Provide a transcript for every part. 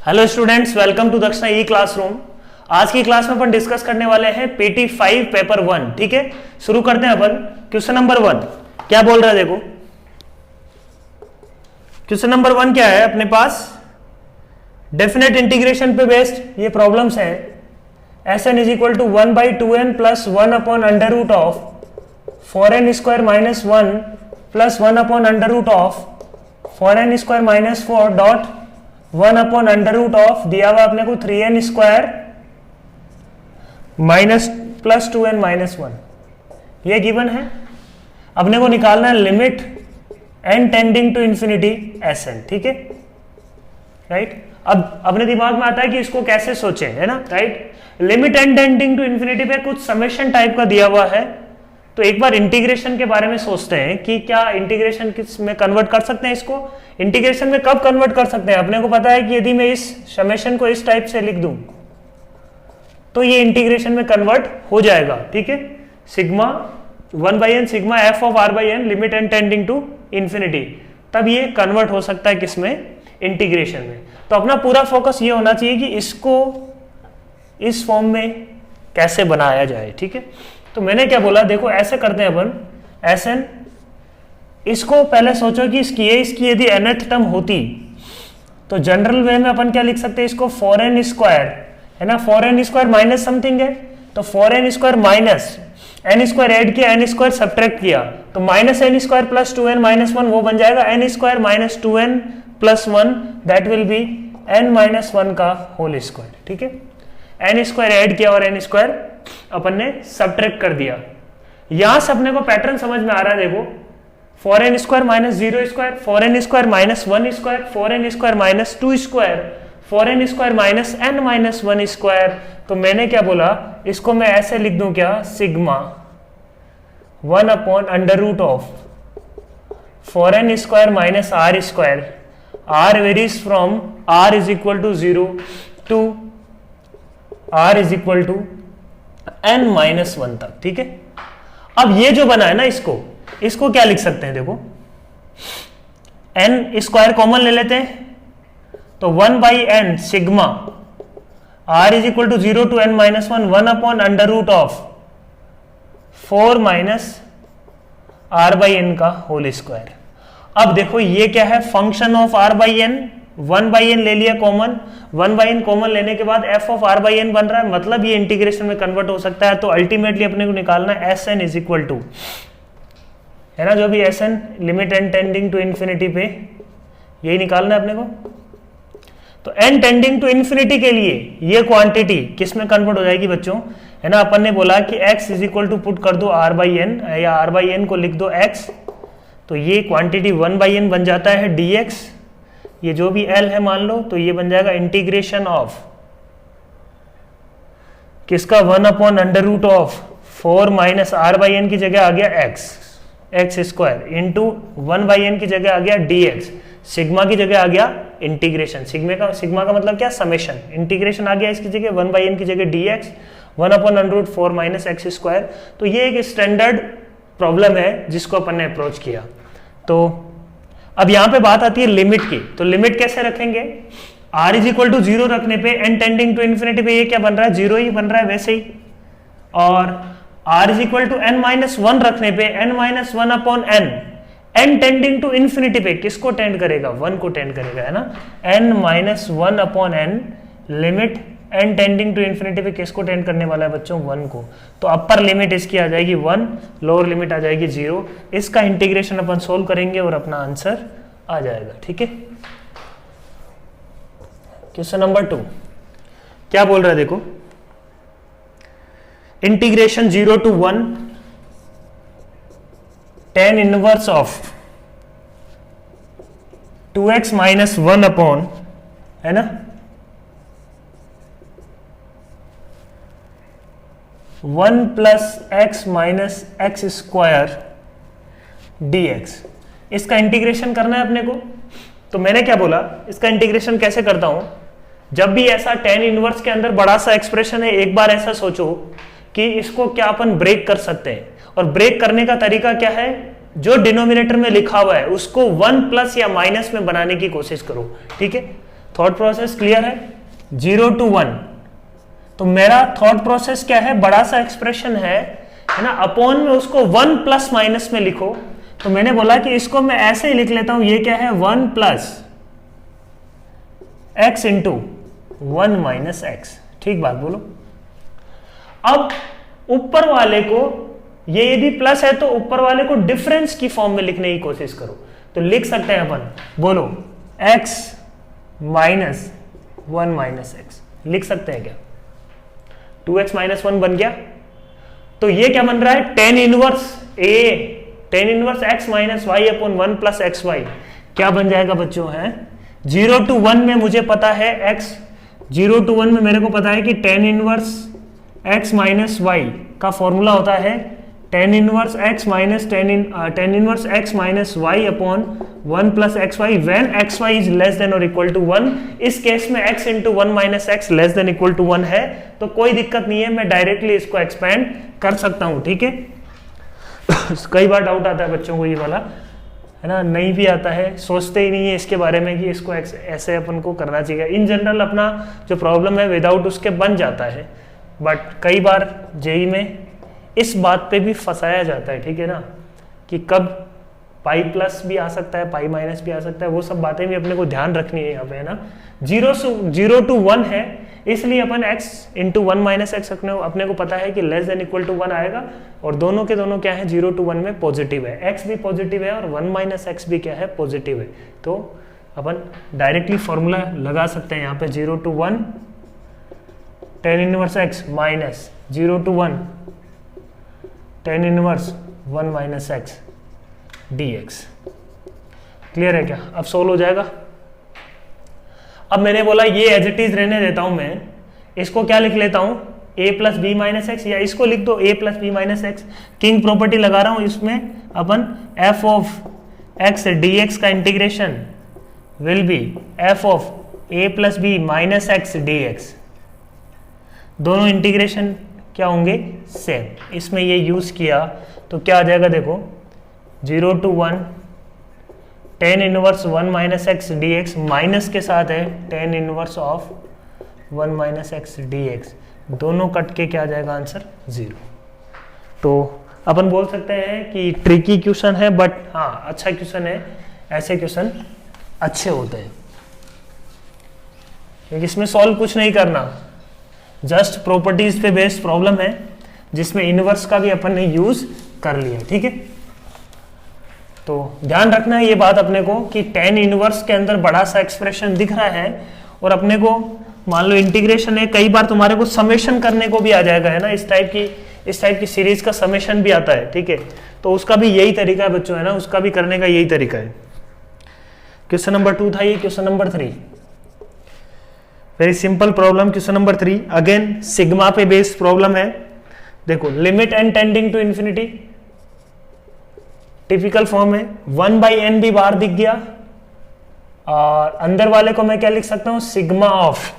Hello students, welcome to दक्षिणा ई classroom. आज की क्लास में अपन डिस्कस करने वाले हैं PT 5 पेपर 1। ठीक है, शुरू करते हैं अपन। क्वेश्चन नंबर 1 क्या बोल रहा है, देखो क्वेश्चन नंबर 1 क्या है अपने पास। डेफिनेट इंटीग्रेशन पे बेस्ड ये प्रॉब्लम्स है। Sn is equal to 1/2n plus 1 upon under root of 4n square minus 1 plus 1 upon under root of 4n square minus 4 dot 1 upon under root of दिया हुआ अपने को 3n square minus plus 2n minus 1, ये given है। अपने को निकालना है limit n tending to infinity Sn। ठीक है, राइट। अब अपने दिमाग में आता है कि इसको कैसे सोचें, है ना, right. Limit n tending to infinity पे कुछ समेशन टाइप का दिया हुआ है, तो एक बार इंटीग्रेशन के बारे में सोचते हैं कि क्या इंटीग्रेशन किस में कन्वर्ट कर सकते हैं। इसको इंटीग्रेशन में कब कन्वर्ट कर सकते हैं। अपने को पता है कि यदि मैं इस समेशन को इस टाइप से लिख दूं तो ये इंटीग्रेशन में कन्वर्ट हो जाएगा। ठीक है, sigma 1/n sigma f of r/n limit n tending to infinity, तब ये कन्वर्ट हो सकता है किसमें, इंटीग्रेशन में। तो अपना पूरा फोकस ये होना चाहिए कि इसको इस फॉर्म में कैसे बनाया जाए। ठीक है, तो मैंने क्या बोला, देखो ऐसे करते हैं अपन। Sn इसको पहले सोचो कि इसकी यदि nth टर्म होती तो जनरल वे में अपन क्या लिख सकते हैं, इसको 4n स्क्वायर, है ना, 4n स्क्वायर माइनस समथिंग है, तो 4n square minus n square add किया, n स्क्वायर सब्ट्रैक्ट किया, तो minus n square plus 2n minus 1 वो बन जाएगा n square minus 2n plus 1, that will be n minus 1 का होल स्क्वायर। ठीक है, n स्क्वायर ऐड किया और n स्क्वायर अपन ने सब्ट्रैक्ट कर दिया। यहां से अपने को पैटर्न समझ में आ रहा है। देखो 4n square minus 0 square, 4n square minus 1 square, 4n square minus 2 square, 4n square minus n minus 1 square. तो मैंने क्या बोला, इसको मैं ऐसे लिख दूं क्या, sigma 1 upon under root of 4n square minus r square, r varies from r is equal to 0 to r is equal to n minus 1 तक। ठीक है, अब ये जो बना है ना, इसको क्या लिख सकते हैं, देखो n स्क्वायर कॉमन ले लेते हैं, तो 1/n sigma r is equal to 0 to n minus 1 1 upon under root of 4 minus r/n का होल स्क्वायर। अब देखो ये क्या है, फंक्शन ऑफ r/n, 1/n ले लिया कॉमन, 1/n कॉमन लेने के बाद f ऑफ r/n बन रहा है, मतलब ये इंटीग्रेशन में कन्वर्ट हो सकता है। तो अल्टीमेटली अपने को निकालना है Sn इज इक्वल टू, है ना, जो भी Sn limit n tending to infinity पे, यही निकालना है अपने को। तो n टेंडिंग टू इंफिनिटी के लिए ये क्वांटिटी किस में कन्वर्ट हो जाएगी बच्चों, है ना। अपन ने बोला कि x is equal to put कर दो r/n, या r/n को लिख दो x, तो ये क्वांटिटी 1/n बन जाता है dx, ये जो भी l है मान लो, तो ये बन जाएगा इंटीग्रेशन ऑफ किसका, 1 upon under root of 4 minus r/n की जगह आ गया x स्क्वायर इंटू 1/n की जगह आ गया dx, सिग्मा की जगह आ गया इंटीग्रेशन, सिग्मा का मतलब क्या, समेशन, इंटीग्रेशन आ गया इसकी जगह 1/n की जगह dx 1 upon under root 4 minus x square. तो ये एक स्टैंडर्ड प्रॉब्लम है जिसको अपन ने अप्रोच किया। तो अब यहां पे बात आती है लिमिट की, तो लिमिट कैसे रखेंगे, r इज इक्वल टू 0 रखने पे n टेंडिंग टू इन्फिनिटी पे ये क्या बन रहा है, 0 ही बन रहा है वैसे ही, और r is equal to n minus 1 रखने पे n minus 1 upon n tending to infinity पे किसको टेंड करेगा, 1 को टेंड करेगा, है ना, n minus 1 upon n limit n tending to infinity पे किसको टेंड करने वाला है बच्चों, 1 को। तो अपर लिमिट इसकी आ जाएगी 1, लोअर लिमिट आ जाएगी 0। इसका इंटीग्रेशन अपन सोल्व करेंगे और अपना आंसर आ जाएगा। ठीक है, क्वेश्चन नंबर 2 क्या बोल रहा है, देखो integration 0 to 1 tan inverse of 2x minus 1 upon, है ना, 1 plus x minus x square dx, इसका इंटीग्रेशन करना है अपने को। तो मैंने क्या बोला, इसका इंटीग्रेशन कैसे करता हूं, जब भी ऐसा tan इनवर्स के अंदर बड़ा सा एक्सप्रेशन है, एक बार ऐसा सोचो कि इसको क्या अपन ब्रेक कर सकते हैं, और ब्रेक करने का तरीका क्या है, जो डिनोमिनेटर में लिखा हुआ है उसको 1 प्लस या माइनस में बनाने की कोशिश करो। ठीक है, थॉट प्रोसेस क्लियर है? 0 to 1, तो मेरा थॉट प्रोसेस क्या है, बड़ा सा एक्सप्रेशन है ना, अपॉन में उसको 1 प्लस माइनस में लिखो। तो मैंने बोला कि इसको मैं ऐसे ही लिख लेता हूं, ये क्या है 1 plus x into 1 minus x. ठीक बात बोलो। अब ऊपर वाले को, ये यदि प्लस है तो ऊपर वाले को डिफरेंस की फॉर्म में लिखने की कोशिश करो। तो लिख सकते हैं अपन, बोलो x माइनस 1 माइनस एक्स, लिख सकते हैं क्या? 2x माइनस 1 बन गया। तो ये क्या बन रहा है, tan inverse x minus Y upon 1 plus X Y. क्या बन जाएगा बच्चों? है 0 to 1 में मुझे पता है x, 0 to 1 में मेरे को पता है कि tan inverse x minus Y का फॉर्मूला होता है tan inverse x minus tan inverse x minus Y upon 1 plus X Y when X Y is less than और इक्वल टू 1। इस केस में x into 1 minus X less than equal to 1 है, तो कोई दिक्कत नहीं है, मैं डायरेक्टली इसको एक्सपेंड कर सकता हूं। ठीक है, कई बार डाउट आता है बच्चों को ये वाला, है ना, नहीं भी आता है, सोचते ही नहीं है इसके बारे में कि इसको ऐसे अपन को करना चाहिए। इन जनरल अपना जो प्रॉब्लम है विदाउट उसके बन जाता है, बट कई बार जेई में इस बात पे भी फंसाया जाता है, ठीक है ना, कि कब पाई प्लस भी आ सकता है, पाई माइनस भी आ सकता है, वो सब बातें भी अपने को ध्यान रखनी है यहाँ पे, है ना। 0 to 1 है, इसलिए अपन x इंटू 1 माइनस एक्स अपने को पता है कि लेस देन इक्वल टू 1 आएगा, और दोनों के दोनों क्या है 0 to 1 में पॉजिटिव है, x भी पॉजिटिव है और 1 माइनस एक्स भी क्या है पॉजिटिव है। तो अपन डायरेक्टली फॉर्मूला लगा सकते हैं यहाँ पे 0 to 1 tan inverse x minus 0 to 1 tan inverse 1 minus X dx। Clear है क्या? अब सोल्व हो जाएगा। अब मैंने बोला ये एज इट इज रहने देता हूं मैं, इसको क्या लिख लेता हूं a plus B minus X, या इसको लिख दो a plus B minus X. King property लगा रहा हूं, इसमें अपन f ऑफ x dx का इंटीग्रेशन will be f of a plus B minus X dx। दोनों इंटीग्रेशन क्या होंगे सेम, इसमें ये यूज किया तो क्या आ जाएगा देखो 0 to 1 tan inverse 1 minus X dx minus के साथ है tan inverse of 1 minus X dx, दोनों कट के क्या आ जाएगा आंसर 0। तो अपन बोल सकते हैं कि ट्रिकी क्वेश्चन है, बट हाँ अच्छा क्वेश्चन है, ऐसे क्वेश्चन अच्छे होते हैं क्योंकि इसमें सॉल्व कुछ नहीं करना, जस्ट प्रॉपर्टीज पे बेस्ड प्रॉब्लम है जिसमें इनवर्स का भी अपन ने यूज कर लिया। ठीक है, तो ध्यान रखना है ये बात अपने को कि tan इनवर्स के अंदर बड़ा सा एक्सप्रेशन दिख रहा है, और अपने को मान लो इंटीग्रेशन है, कई बार तुम्हारे को समेशन करने को भी आ जाएगा, है ना, इस टाइप की सीरीज का समेशन भी आता है। ठीक है, तो उसका भी यही तरीका है बच्चों, है ना, उसका भी करने का यही तरीका है। क्वेश्चन नंबर 2 था ये। Question number 3 very simple problem. Question number 3 again sigma पे बेस्ड प्रॉब्लम है। देखो limit n tending to infinity, typical form है, 1/n भी बाहर दिख गया, और अंदर वाले को मैं क्या लिख सकता हूं सिग्मा ऑफ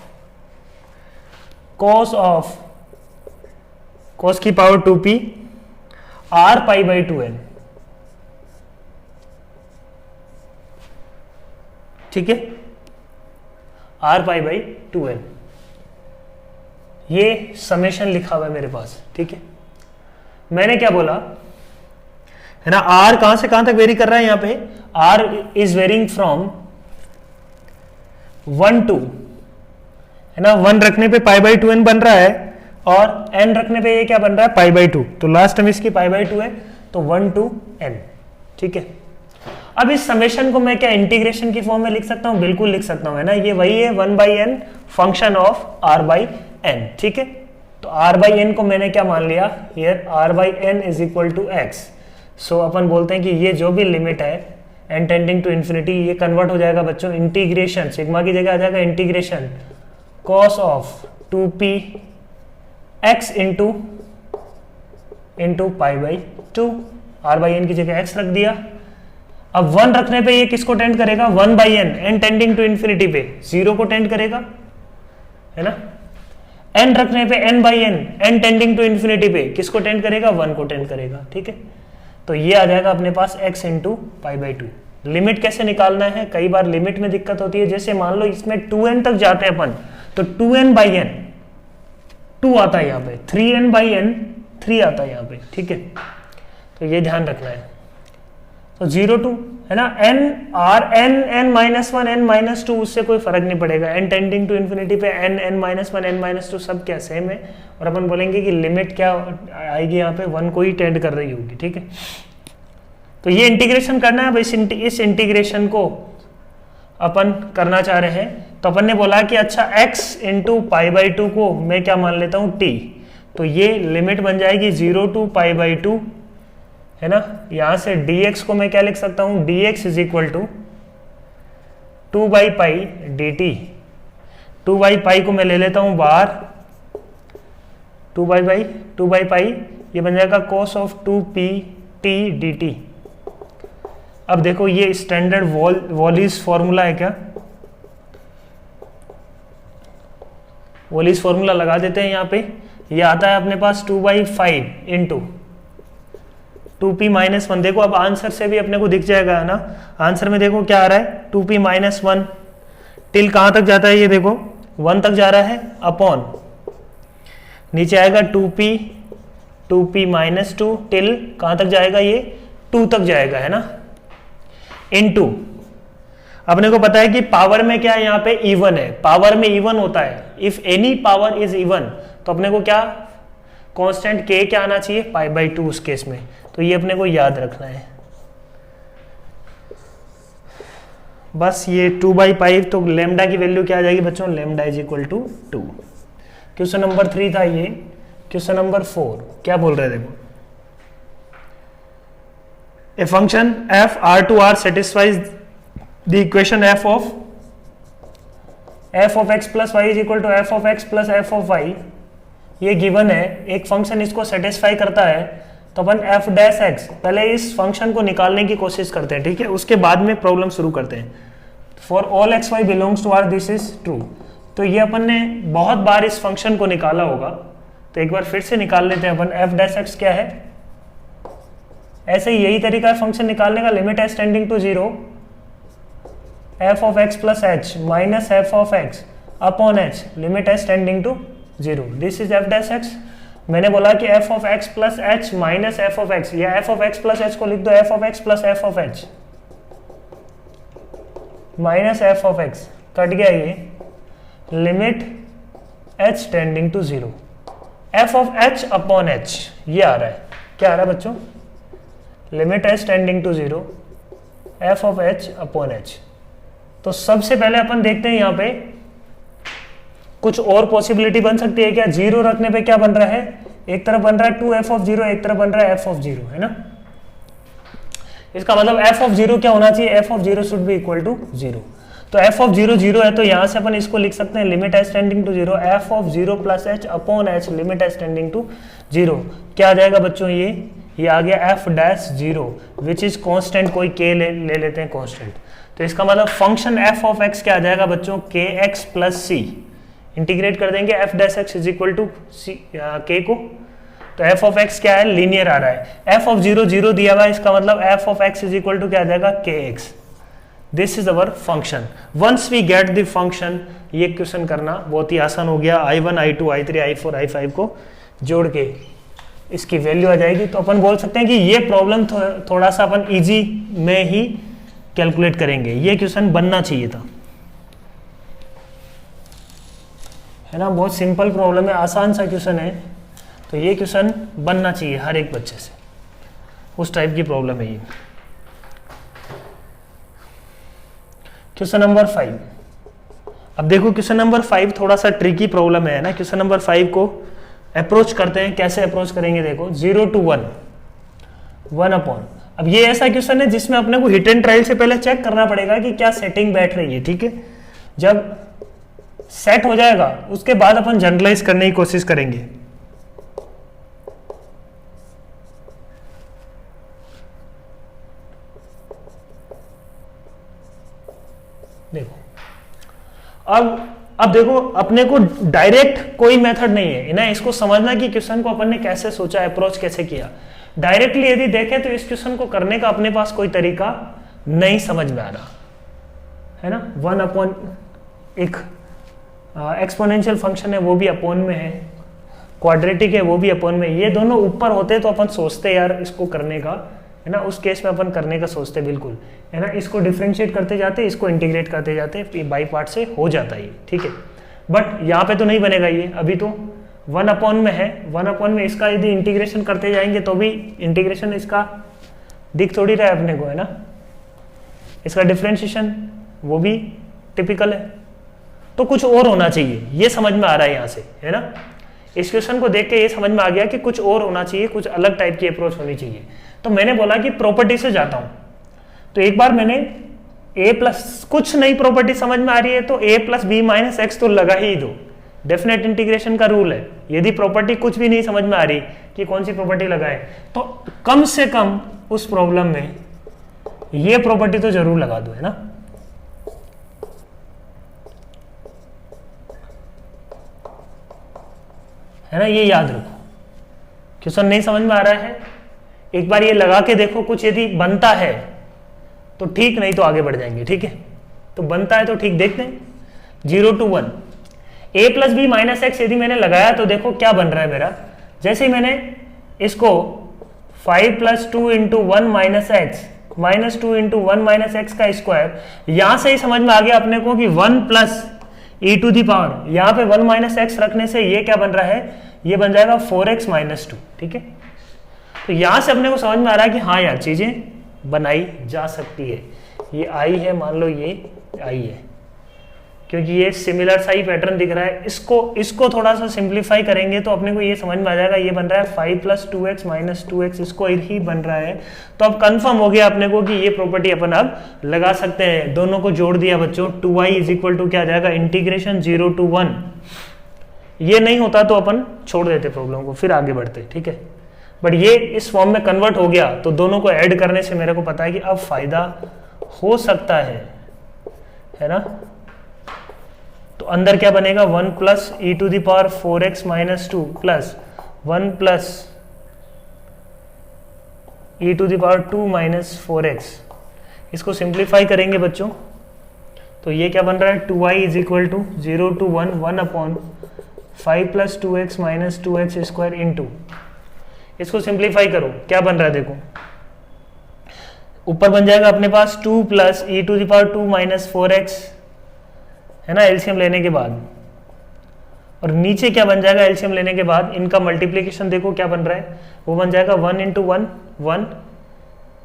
cos की पावर 2p r π/2n। ठीक है, r π/2n, ये समेशन लिखा हुआ है मेरे पास। ठीक है, मैंने क्या बोला है ना, r कहां से कहां तक वेरी कर रहा है, यहां पे r is varying from 1 to, है ना, 1 रखने पे π/2n बन रहा है, और n रखने पे ये क्या बन रहा है π/2, तो लास्ट टर्म इसकी π/2 है, तो 1 to n। ठीक है, अब इस समेशन को मैं क्या इंटीग्रेशन की फॉर्म में लिख सकता हूं? बिल्कुल लिख सकता हूं, है ना, ये वही है 1/n फंक्शन ऑफ r/n। ठीक है, तो r/n को मैंने क्या मान लिया here, r/n is equal to x। So अपन बोलते हैं कि ये जो भी लिमिट है n टेंडिंग टू इंफिनिटी, ये कन्वर्ट हो जाएगा बच्चों इंटीग्रेशन, सिग्मा की जगह आ जाएगा integration cos of 2p x into π/2, r/n की जगह x रख दिया। अब 1 रखने पे ये किसको टेंड करेगा 1/n, n tending to infinity पे 0 को टेंड करेगा, है ना, n रखने पे n/n, n tending to infinity पे किसको टेंड करेगा 1 को टेंड करेगा। ठीक है, तो ये आ जाएगा अपने पास x इंटू π/2, लिमिट कैसे निकालना है, कई बार लिमिट में दिक्कत होती है। जैसे मान लो इसमें 2n तक जाते हैं अपन, तो 2n/n 2 आता है यहाँ पे, 3n/n 3 आता है यहाँ पे, ठीक है। तो ये ध्यान रखना है। तो 0 2 है ना, n r n -1 n -2 उससे कोई फर्क नहीं पड़ेगा। n टेंडिंग टू इन्फिनिटी पे n -1 n -2 सब क्या सेम है। और अपन बोलेंगे कि लिमिट क्या आएगी यहाँ पे, 1 को ही टेंड कर रही होगी, ठीक है। तो ये इंटीग्रेशन करना है। अब इस इंटीग्रेशन को अपन करना चाह रहे हैं, तो अपन ने बोला कि अच्छा x × π/2 को मैं क्या मान लेता हूँ t, तो ये लिमिट बन जाएगी 0 to π/2 है ना। यहां से dx को मैं क्या लिख सकता हूं, dx = 2/π dt। 2/π को मैं ले लेता हूं बाहर, 2/π ये बन जाएगा cos ऑफ 2pt dt। अब देखो ये स्टैंडर्ड वॉलिस फॉर्मूला है क्या, वॉलिस फॉर्मूला लगा देते हैं यहाँ पे। ये आता है अपने पास 2/5 × 2p - 1। देखो अब आंसर से भी अपने को दिख जाएगा है ना, आंसर में देखो क्या आ रहा है, 2p - 1 टिल कहाँ तक जाता है, ये देखो 1 तक जा रहा है, अपॉन नीचे आएगा 2p - 2 टिल कहाँ तक जाएगा, ये 2 तक जाएगा है ना, इनटू अपने को पता है कि पावर में क्या है, यहाँ पे इवन है, पावर में इवन होता है। If any power is even तो अपने को क्या कांस्टेंट k क्या आना चाहिए, π/2 उस केस में। तो ये अपने को याद रखना है बस। ये 2/5 तो लेमडा की वैल्यू क्या आ जाएगी बच्चों, लेमडा = 2। क्वेश्चन नंबर 3 था ये। क्वेश्चन नंबर 4 क्या बोल रहे, देखो a function f R2R satisfies the equation f of x plus y = f of x plus f of y। ये गिवन है, एक फंक्शन इसको सेटिस्फाई करता है, तो अपन f डैश x पहले इस फंक्शन को निकालने की कोशिश करते हैं, ठीक है, उसके बाद में प्रॉब्लम शुरू करते हैं। For all x y belongs to R this is true. तो ये अपन ने बहुत बार इस फंक्शन को निकाला होगा, तो एक बार फिर से निकाल लेते हैं अपन। f डैश x क्या है, ऐसे ही यही तरीका है फंक्शन निकालने का, limit s tending to 0 f of x plus h minus f of x upon h limit s tending to 0, this is f dash x। मैंने बोला कि f of x plus h minus f of x, या f of x plus h को लिख दो f of x plus f of h minus f of x, cut गया ये, limit h tending to 0 f of h upon h, ये आ रहा है, क्या आ रहा है बच्चों, limit h tending to 0 f of h upon h। तो सबसे पहले अपन देखते हैं यहाँ पे कुछ और पॉसिबिलिटी बन सकती है क्या। 0 रखने पे क्या बन रहा है, एक तरफ बन रहा है 2f of 0, एक तरफ बन रहा है f of 0 है ना। इसका मतलब f of 0 क्या होना चाहिए, f of 0 should be equal to 0। तो f of 0 0 है, तो यहां से अपन इसको लिख सकते हैं limit h tending to 0 f of 0 plus h upon h limit h tending to 0। क्या आ जाएगा बच्चों, ये आ गया f dash 0 which is constant, कोई k ले लेते हैं कांस्टेंट। तो इसका मतलब फंक्शन f ऑफ x क्या आ जाएगा बच्चों, kx प्लस c। इंटीग्रेट कर देंगे f dash x is equal to k को, तो f ऑफ x क्या है, लीनियर आ रहा है। f ऑफ 0 0 दिया हुआ है, इसका मतलब f of x is equal to क्या आ जाएगा, kx। This is our function. Once we get the function, ये क्वेश्चन करना बहुत ही आसान हो गया। I1 I2 I3 I4 I5 को जोड़ के इसकी वैल्यू आ जाएगी। तो अपन बोल सकते हैं कि ये प्रॉब्लम थोड़ा सा अपन इजी में ही कैलकुलेट करेंगे। ये क्वेश्चन बनना चाहिए था, है ना, बहुत सिंपल प्रॉब्लम है, आसान सा क्वेश्चन है। तो ये क्वेश्चन बनना चाहिए हर एक बच्चे से, उस टाइप की प्रॉब्लम है ये। Question number 5। अब देखो क्वेश्चन नंबर 5 थोड़ा सा ट्रिकी प्रॉब्लम है ना। क्वेश्चन नंबर 5 को अप्रोच करते हैं, कैसे अप्रोच करेंगे देखो, 0 to 1 1 अपॉन। अब ये ऐसा क्वेश्चन है जिसमें अपने को हिट एंड ट्रायल से पहले चेक करना पड़ेगा कि क्या सेटिंग बैठ रही है, ठीक है। जब सेट हो जाएगा उसके बाद अपन जनरलाइज करने की कोशिश करेंगे। देखो अब देखो अपने को डायरेक्ट कोई मेथड नहीं है ना, इसको समझना कि क्वेश्चन को अपन ने कैसे सोचा, अप्रोच कैसे किया। डायरेक्टली यदि देखें तो इस क्वेश्चन को करने का अपने पास कोई तरीका नहीं समझ में आ रहा है ना। 1 अपॉन एक एक्सपोनेंशियल फंक्शन है वो भी अपॉन में है, क्वाड्रेटिक है वो भी अपॉन में, ये दोनों ऊपर होते तो अपन सोचते यार इसको करने का, है ना, उस केस में अपन करने का सोचते बिल्कुल, है ना, इसको डिफ्रेंशिएट करते जाते, इसको इंटीग्रेट करते जाते, बाई पार्ट से हो जाता है, ठीक है। बट यहाँ पे तो नहीं बनेगा ये, अभी तो 1 अपॉन में है, 1 अपॉन में इसका यदि इंटीग्रेशन करते जाएंगे तो भी इंटीग्रेशन इसका दिख थोड़ी रहा है अपने को, है ना, इसका डिफ्रेंशिएशन वो भी टिपिकल है, तो कुछ और होना चाहिए, ये समझ में आ रहा है यहाँ से, है ना। इस क्वेश्चन को देख के ये समझ में आ गया कि कुछ और होना चाहिए, कुछ अलग टाइप की अप्रोच होनी चाहिए। तो मैंने बोला कि प्रॉपर्टी से जाता हूं, तो एक बार मैंने a प्लस कुछ नई प्रॉपर्टी समझ में आ रही है तो a plus B minus X तो लगा ही दो, डेफिनेट इंटीग्रेशन का रूल है। यदि प्रॉपर्टी कुछ भी नहीं समझ में आ रही कि कौन सी प्रॉपर्टी लगाए, तो कम से कम उस प्रॉब्लम में ये प्रॉपर्टी तो जरूर लगा दो, है ना। है ना, ये याद रखो। क्वेश्चन नहीं समझ में आ रहा है, एक बार ये लगा के देखो, कुछ यदि बनता है तो ठीक, नहीं तो आगे बढ़ जाएंगे, ठीक है। तो बनता है तो ठीक, देखते हैं। 0 to 1 a plus B minus X यदि मैंने लगाया तो देखो क्या बन रहा है मेरा। जैसे ही मैंने इसको 5 plus 2 into 1 minus x minus 2 into 1 minus x का स्क्वायर, यहां से ही समझ में आ गया अपने को कि 1 plus e to the power, यहाँ पे 1 माइनस एक्स रखने से ये क्या बन रहा है, ये बन जाएगा 4x माइनस 2, ठीक है। तो यहां से अपने को समझ में आ रहा है कि हाँ यार चीजें बनाई जा सकती है। ये आई है, मान लो ये आई है, क्योंकि ये सिमिलर सा ही पैटर्न दिख रहा है। इसको थोड़ा सा सिंप्लीफाई करेंगे तो अपने को ये समझ में आ जाएगा, ये बन रहा है 5 प्लस 2x माइनस 2x, इसको ही बन रहा है। तो अब कंफर्म हो गया अपने को कि ये प्रॉपर्टी अपन अब लगा सकते हैं। दोनों को जोड़ दिया बच्चों, 2y इज इक्वल टू क्या आ जाएगा, इंटीग्रेशन 0 to 1। ये नहीं होता तो अपन छोड़ देते प्रॉब्लम को, फिर आगे बढ़ते, ठीक है। बट ये इस फॉर्म में कन्वर्ट हो गया तो दोनों को ऐड करने से मेरे को पता है कि अब फायदा हो सकता है ना। तो अंदर क्या बनेगा, 1 plus e to the power 4x minus 2 plus 1 plus e to the power 2 minus 4x। इसको सिंप्लीफाई करेंगे बच्चों तो ये क्या बन रहा है, 2y is equal to 0 to 1 1 upon 5 plus 2x minus 2x square into, इसको सिंप्लीफाई करो क्या बन रहा है देखो, ऊपर बन जाएगा अपने पास 2 plus e to the power 2 minus 4x, है ना, एलसीएम लेने के बाद। और नीचे क्या बन जाएगा एलसीएम लेने के बाद, इनका मल्टीप्लीकेशन देखो क्या बन रहा है, वो बन जाएगा 1 इंटू 1 1,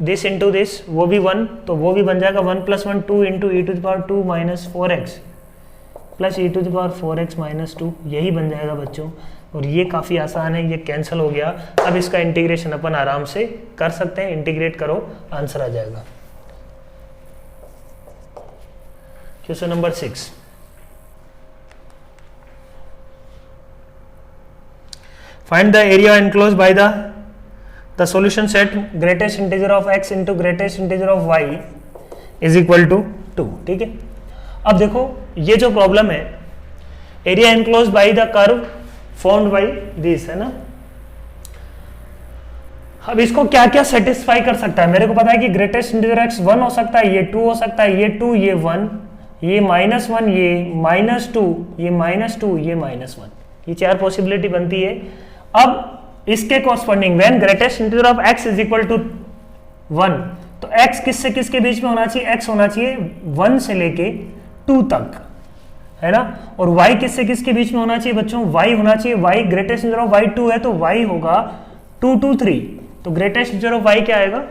दिस इंटू दिस वो भी 1, तो वो भी बन जाएगा 1 plus 1 2 into e to the power 2 minus 4x plus e to the power 4x minus 2, यही बन जाएगा बच्चों। और ये काफ़ी आसान है, ये कैंसिल हो गया। अब इसका इंटीग्रेशन अपन आराम से कर सकते हैं, इंटीग्रेट करो आंसर आ जाएगा। Question number 6, find the area enclosed by the solution set greatest integer of x into greatest integer of y is equal to 2, ठीक है। अब देखो ये जो प्रॉब्लम है, area enclosed by the curve formed by this, है ना। अब इसको क्या क्या सेटिस्फाई कर सकता है, मेरे को पता है कि ग्रेटेस्ट इंटीजर x 1 हो सकता है, ये 2 हो सकता है, ये 2 ये 1, ये -1 ये -2 ये -2 ये -1, ये 4 पॉसिबिलिटी बनती है। अब इसके corresponding when greatest integer of x is equal to 1, तो x किससे किसके बीच में होना चाहिए, x होना चाहिए 1 से लेके 2 तक, है ना। और y किससे किसके बीच में होना चाहिए बच्चों, y होना चाहिए, y greatest integer of y 2 है तो y होगा 2 2 3, तो ग्रेटेस्ट इंटीजर ऑफ y क्या आएगा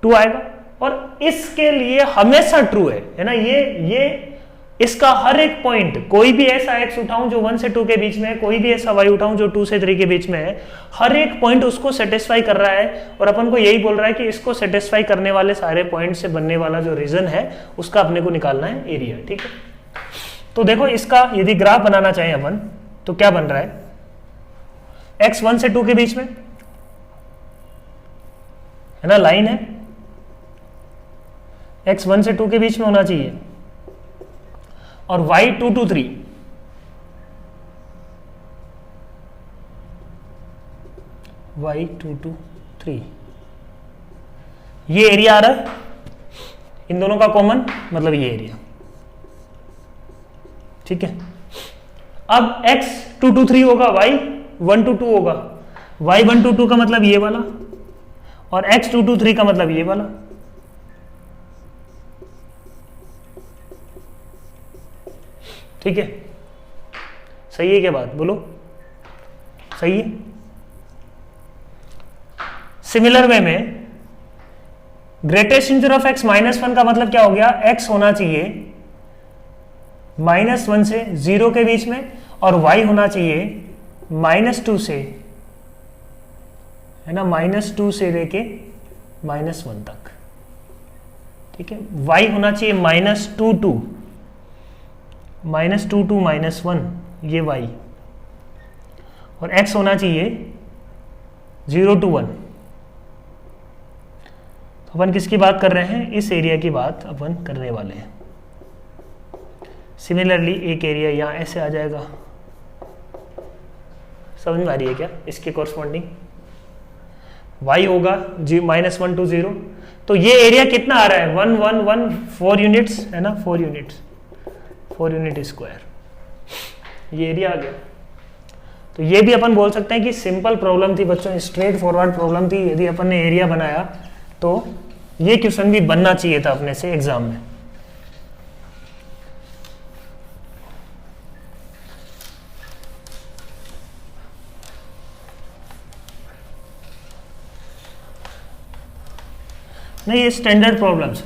2 आएगा। और इसके लिए हमेशा ट्रू है ना, ये इसका हर एक पॉइंट, कोई भी ऐसा x उठाऊं जो 1 से 2 के बीच में है, कोई भी ऐसा y उठाऊं जो 2 से 3 के बीच में है, हर एक पॉइंट उसको सेटिस्फाई कर रहा है। और अपन को यही बोल रहा है कि इसको सेटिस्फाई करने वाले सारे पॉइंट से बनने वाला जो रीजन है उसका अपने को निकालना है एरिया, ठीक है। तो देखो इसका यदि ग्राफ बनाना चाहें अपन तो क्या बन रहा है, x 1 से 2 के बीच में है ना, लाइन है, x 1 से 2 के बीच में होना चाहिए, और y 2 to 3, y 2 to 3, ये एरिया आ रहा है, इन दोनों का कॉमन मतलब ये एरिया, ठीक है। अब x223 होगा, y122 होगा, y122 का मतलब ये वाला और x223 का मतलब ये वाला, ठीक है। सही है क्या बात, बोलो सही है। सिमिलर वे में ग्रेटेस्ट इंटीजर ऑफ x -1 का मतलब क्या हो गया, x होना चाहिए -1 से 0 के बीच में और y होना चाहिए -2 से, है ना, -2 से लेके -1 तक, ठीक है। y होना चाहिए -2 to -1 ये y, और x होना चाहिए 0 to 1। तो अपन किसकी बात कर रहे हैं, इस एरिया की बात अपन करने वाले हैं। सिमिलरली एक एरिया यहाँ ऐसे आ जाएगा, समझ में आ रही है क्या, इसके कॉरस्पॉन्डिंग y होगा -1 to 0। तो ये एरिया कितना आ रहा है, 1 1 1 4 यूनिट्स, है ना, 4 यूनिट्स, 4 यूनिट स्क्वायर, ये एरिया आ गया। तो ये भी अपन बोल सकते हैं कि सिंपल प्रॉब्लम थी बच्चों, स्ट्रेट फॉरवर्ड प्रॉब्लम थी। यदि अपन ने एरिया बनाया तो ये क्वेश्चन भी बनना चाहिए था अपने से एग्जाम में। नहीं, ये स्टैंडर्ड प्रॉब्लम्स।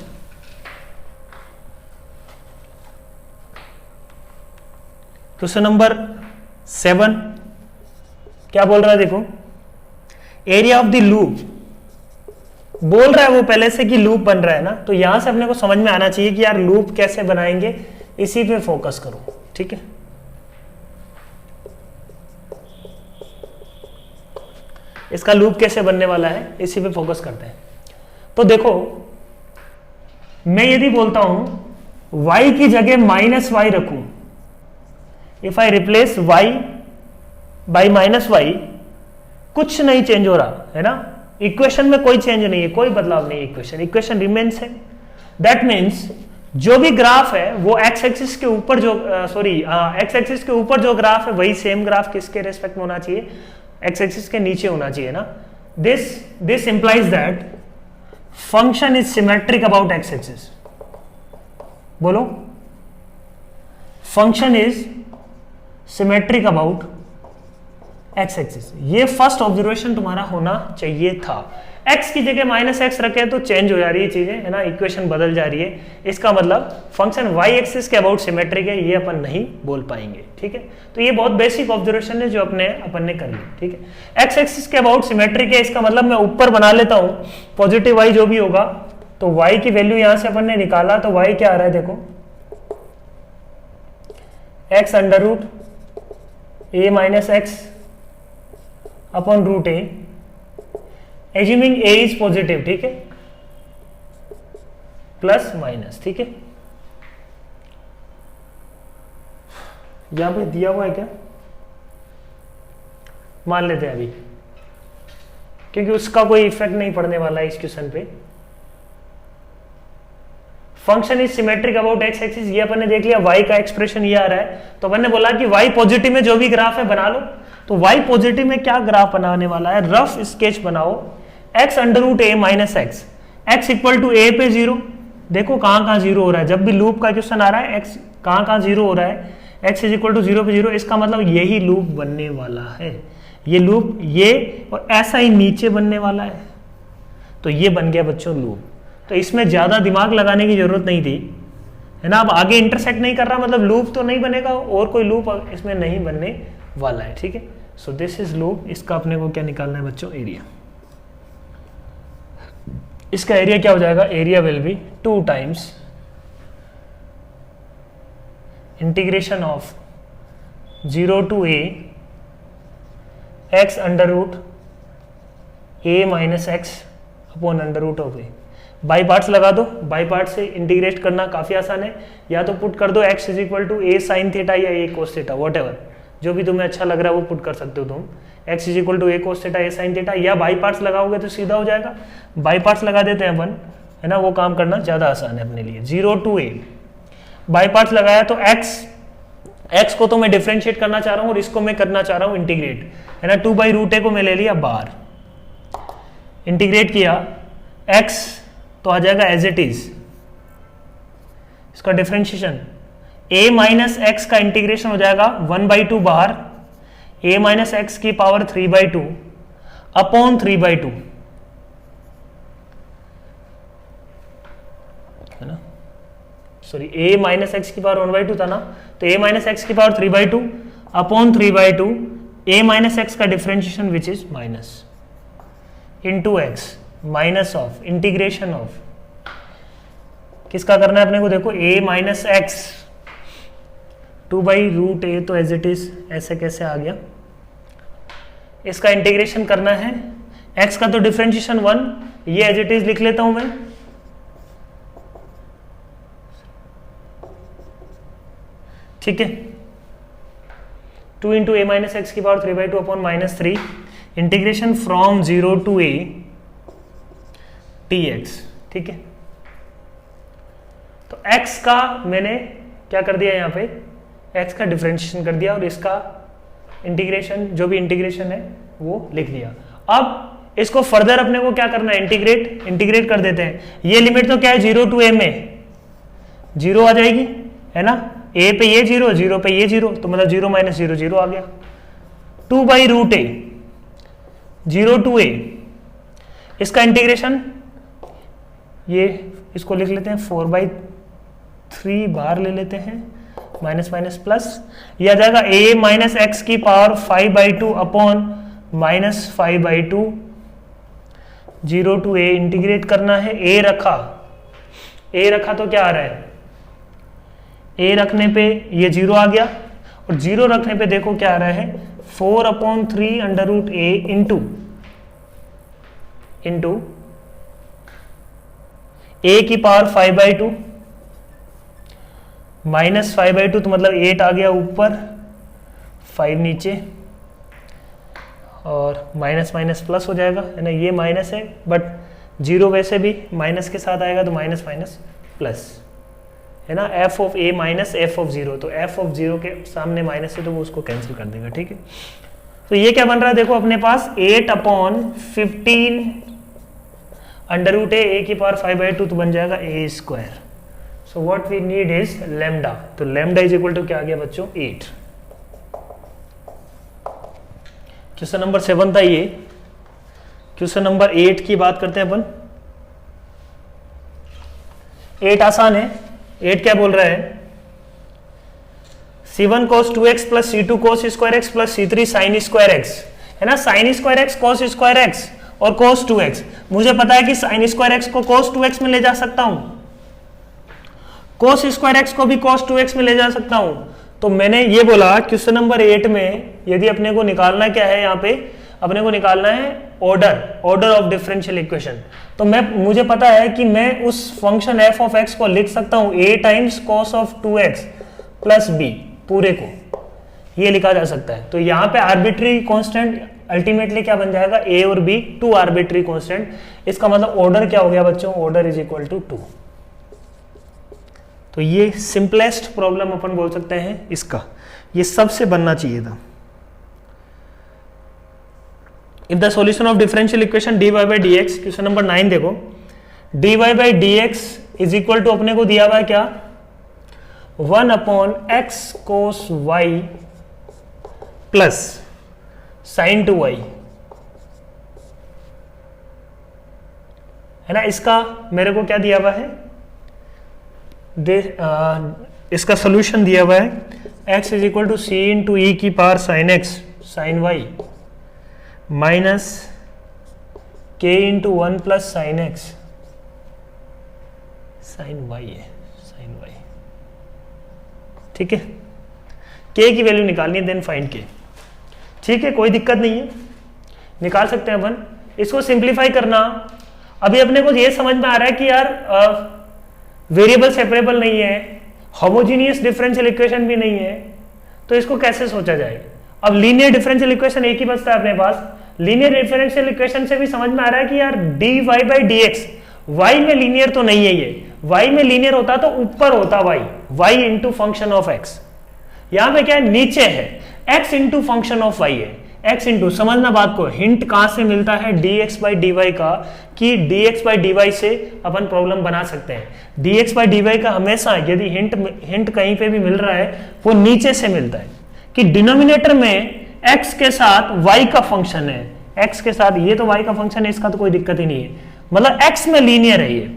क्वेश्चन नंबर 7 क्या बोल रहा है, देखो, एरिया ऑफ द लूप बोल रहा है वो पहले से कि लूप बन रहा है ना, तो यहां से अपने को समझ में आना चाहिए कि यार लूप कैसे बनाएंगे, इसी पे फोकस करो, ठीक है। इसका लूप कैसे बनने वाला है, इसी पे फोकस करते हैं। तो देखो, मैं यदि बोलता हूं y की जगह -y रखूं, if I replace y by -y, कुछ नहीं चेंज हो रहा है ना, इक्वेशन में कोई चेंज नहीं है, कोई बदलाव नहीं है, इक्वेशन रिमेन्स है। दैट मीन्स जो भी ग्राफ है वो एक्स एक्सिस के ऊपर जो एक्स एक्सिस के ऊपर जो ग्राफ है वही सेम ग्राफ किसके रेस्पेक्ट में होना चाहिए, एक्स एक्सिस के नीचे होना चाहिए ना। This implies that function is symmetric about x axis. बोलो, function is symmetric about x axis. ये फर्स्ट ऑब्जर्वेशन तुम्हारा होना चाहिए था। x की जगह -x रखे तो चेंज हो जा रही है चीजें, है ना, इक्वेशन बदल जा रही है। इसका मतलब फंक्शन y एक्सिस के अबाउट सिमेट्रिक है, ये अपन नहीं बोल पाएंगे, ठीक है। तो ये बहुत बेसिक ऑब्जर्वेशन है जो अपन ने कर ली, ठीक है। x एक्सिस के अबाउट सिमेट्रिक है, इसका मतलब मैं ऊपर बना लेता हूं पॉजिटिव y जो भी होगा, तो y की वैल्यू यहां से अपन ने निकाला, तो y क्या आ रहा है, देखो, x √a - x upon √a, assuming a is positive, ठीक है, प्लस माइनस, ठीक है। यहां पे दिया हुआ है क्या, मान लेते हैं अभी, क्योंकि उसका कोई इफेक्ट नहीं पड़ने वाला है इस क्वेश्चन पे। Function is symmetric about x axis, ये अपन ने देख लिया, y का एक्सप्रेशन ये आ रहा है, तो अपन ने बोला कि y पॉजिटिव में जो भी ग्राफ है बना लो। तो y पॉजिटिव में क्या ग्राफ बनाने वाला है, रफ स्केच बनाओ, x √a - x, x equal to a पे 0। देखो कहां 0 हो रहा है, जब भी लूप का क्वेश्चन आ रहा है x कहां 0 हो रहा है, x इज इक्वल टू 0 पे 0, इसका मतलब यही लूप बनने वाला है, ये लूप, ये और ऐसा ही नीचे बनने वाला है। तो ये बन गया बच्चों लूप। तो इसमें ज्यादा दिमाग लगाने की जरूरत नहीं थी, है ना। अब आगे इंटरसेक्ट नहीं कर रहा, मतलब लूप तो नहीं बनेगा, और कोई लूप इसमें नहीं बनने वाला है, ठीक है। So this is loop. इसका अपने को क्या निकालना है बच्चों, एरिया। इसका एरिया क्या हो जाएगा, area will be 2 times integration of 0 to a x √a - x upon √a। By parts लगा दो, बाई पार्ट से इंटीग्रेट करना काफी आसान है, या तो पुट कर दो x is equal to a sin theta या a cos theta, whatever, जो भी तुम्हें अच्छा लग रहा है वो पुट कर सकते हो तुम, x is equal to a cos theta a sin theta, या बाई पार्ट्स लगाओगे तो सीधा हो जाएगा। बाई पार्ट्स लगा देते हैं अपन, है ना, वो काम करना ज़्यादा आसान है अपने लिए। 0 to a बाई पार्ट्स लगाया तो x को तो मैं डिफ्रेंशिएट करना चाह रहा हूँ और इसको मैं करना चाह रहा हूँ इंटीग्रेट, है ना। 2/√a को मैं ले लिया बाहर, इंटीग्रेट किया, x तो आ जाएगा एज इट इज, इसका डिफ्रेंशिएशन a माइनस एक्स का इंटीग्रेशन हो जाएगा 1/2 बाहर, a माइनस एक्स की पावर 3/2 अपॉन 3/2, है ना, सॉरी a माइनस एक्स की पावर 1/2 था ना, तो a माइनस एक्स की power 3/2 upon 3/2 a minus x का differentiation which is minus into x minus of integration of किसका करना है अपने को, देखो a माइनस एक्स 2/√a तो एज इट इज ऐसे कैसे आ गया, इसका इंटीग्रेशन करना है, x का तो डिफरेंशिएशन 1, ये एज इट इज लिख लेता हूं मैं, ठीक है, 2 इंटू ए माइनस एक्स की power 3/2 upon -3 integration from 0 to a dx, ठीक है। तो x का मैंने क्या कर दिया यहाँ पे, x का डिफरेंशिएशन कर दिया और इसका इंटीग्रेशन, जो भी इंटीग्रेशन है वो लिख दिया। अब इसको फर्दर अपने को क्या करना है, इंटीग्रेट कर देते हैं। ये लिमिट तो क्या है 0 to a में 0 आ जाएगी, है ना, a पे ये 0, 0 पे ये 0, तो मतलब 0 माइनस 0 0 आ गया। 2/√a 0 to a, इसका इंटीग्रेशन, ये इसको लिख लेते हैं 4/3 बाहर ले लेते हैं, माइनस माइनस प्लस, यह आ जाएगा a माइनस एक्स की power 5/2 upon -5/2, 0 to a integrate करना है, a रखा तो क्या आ रहा है, a रखने पे ये 0 आ गया और 0 रखने पे देखो क्या आ रहा है 4/3 √a इंटू a की पावर 5/2 -5/2 तो मतलब 8 आ गया ऊपर, 5 नीचे और माइनस माइनस प्लस हो जाएगा, है ना, ये माइनस है बट 0 वैसे भी माइनस के साथ आएगा तो माइनस माइनस प्लस, है ना, f of a minus f of 0, तो f ऑफ 0 के सामने माइनस है तो वो उसको कैंसिल कर देगा, ठीक है। तो ये क्या बन रहा है देखो अपने पास 8/15 √a की पावर 5/2 तो बन जाएगा a²। So what we need is lambda, तो लैम्डा इज इक्वल टू क्या आ गया बच्चों 8। क्वेश्चन नंबर 7 था ये। क्वेश्चन नंबर 8 की बात करते हैं अपन। 8 आसान है। 8 क्या बोल रहा है, c1 cos 2x plus c2 cos square x plus c3 sin square x, है ना, sin square x cos square x और cos 2x। मुझे पता है कि sin स्क्वायर x को cos 2x में ले जा सकता हूं, cos स्क्वायर x को भी cos 2x में ले जा सकता हूं। तो मैंने ये बोला क्वेश्चन नंबर 8 में यदि अपने को निकालना क्या है, यहाँ पे अपने को निकालना है ऑर्डर ऑफ डिफरेंशियल इक्वेशन। तो मुझे पता है कि मैं उस फंक्शन f ऑफ x को लिख सकता हूं a times cos of 2x plus b, पूरे को ये लिखा जा सकता है। तो यहाँ पे आर्बिट्री कांस्टेंट अल्टीमेटली क्या बन जाएगा, a और b 2 आर्बिट्री कांस्टेंट। इसका मतलब ऑर्डर क्या हो गया बच्चों, ऑर्डर इज इक्वल टू 2। तो ये सिंपलेस्ट प्रॉब्लम अपन बोल सकते हैं इसका, ये सबसे बनना चाहिए था। If the solution of differential equation dy by dx, question number 9 देखो, dy by dx is equal to अपने को दिया हुआ है क्या, 1/x cos y plus sin 2y, है ना। इसका मेरे को क्या दिया हुआ है, इसका सोल्यूशन दिया हुआ है x is equal to c into e की power sin x sin y minus k into 1 plus sin x sin y है, sin y, ठीक है। k की वैल्यू निकालनी है, देन फाइंड k, ठीक है, कोई दिक्कत नहीं है, निकाल सकते हैं अपन। इसको सिंप्लीफाई करना, अभी अपने को ये समझ में आ रहा है कि यार वेरिएबल सेपरेबल नहीं है, होमोजीनियस डिफरेंशियल इक्वेशन भी नहीं है, तो इसको कैसे सोचा जाए। अब लीनियर डिफरेंशियल इक्वेशन एक ही बचता है अपने पास। लीनियर डिफरेंशियल इक्वेशन से भी समझ में आ रहा है कि यार dy by dx y में लीनियर तो नहीं है ये, y में लीनियर होता तो ऊपर होता y into function of x। यहां पे क्या है, नीचे है, x into function of y है, x इंटू, समझना बात को, हिंट कहां से मिलता है dx बाई dy का, कि dx बाई dy से अपन प्रॉब्लम बना सकते हैं। dx बाई dy का हमेशा यदि हिंट कहीं पे भी मिल रहा है वो नीचे से मिलता है, कि डिनोमिनेटर में x के साथ y का फंक्शन है, x के साथ, ये तो y का फंक्शन है, इसका तो कोई दिक्कत ही नहीं है, मतलब x में लीनियर है ये,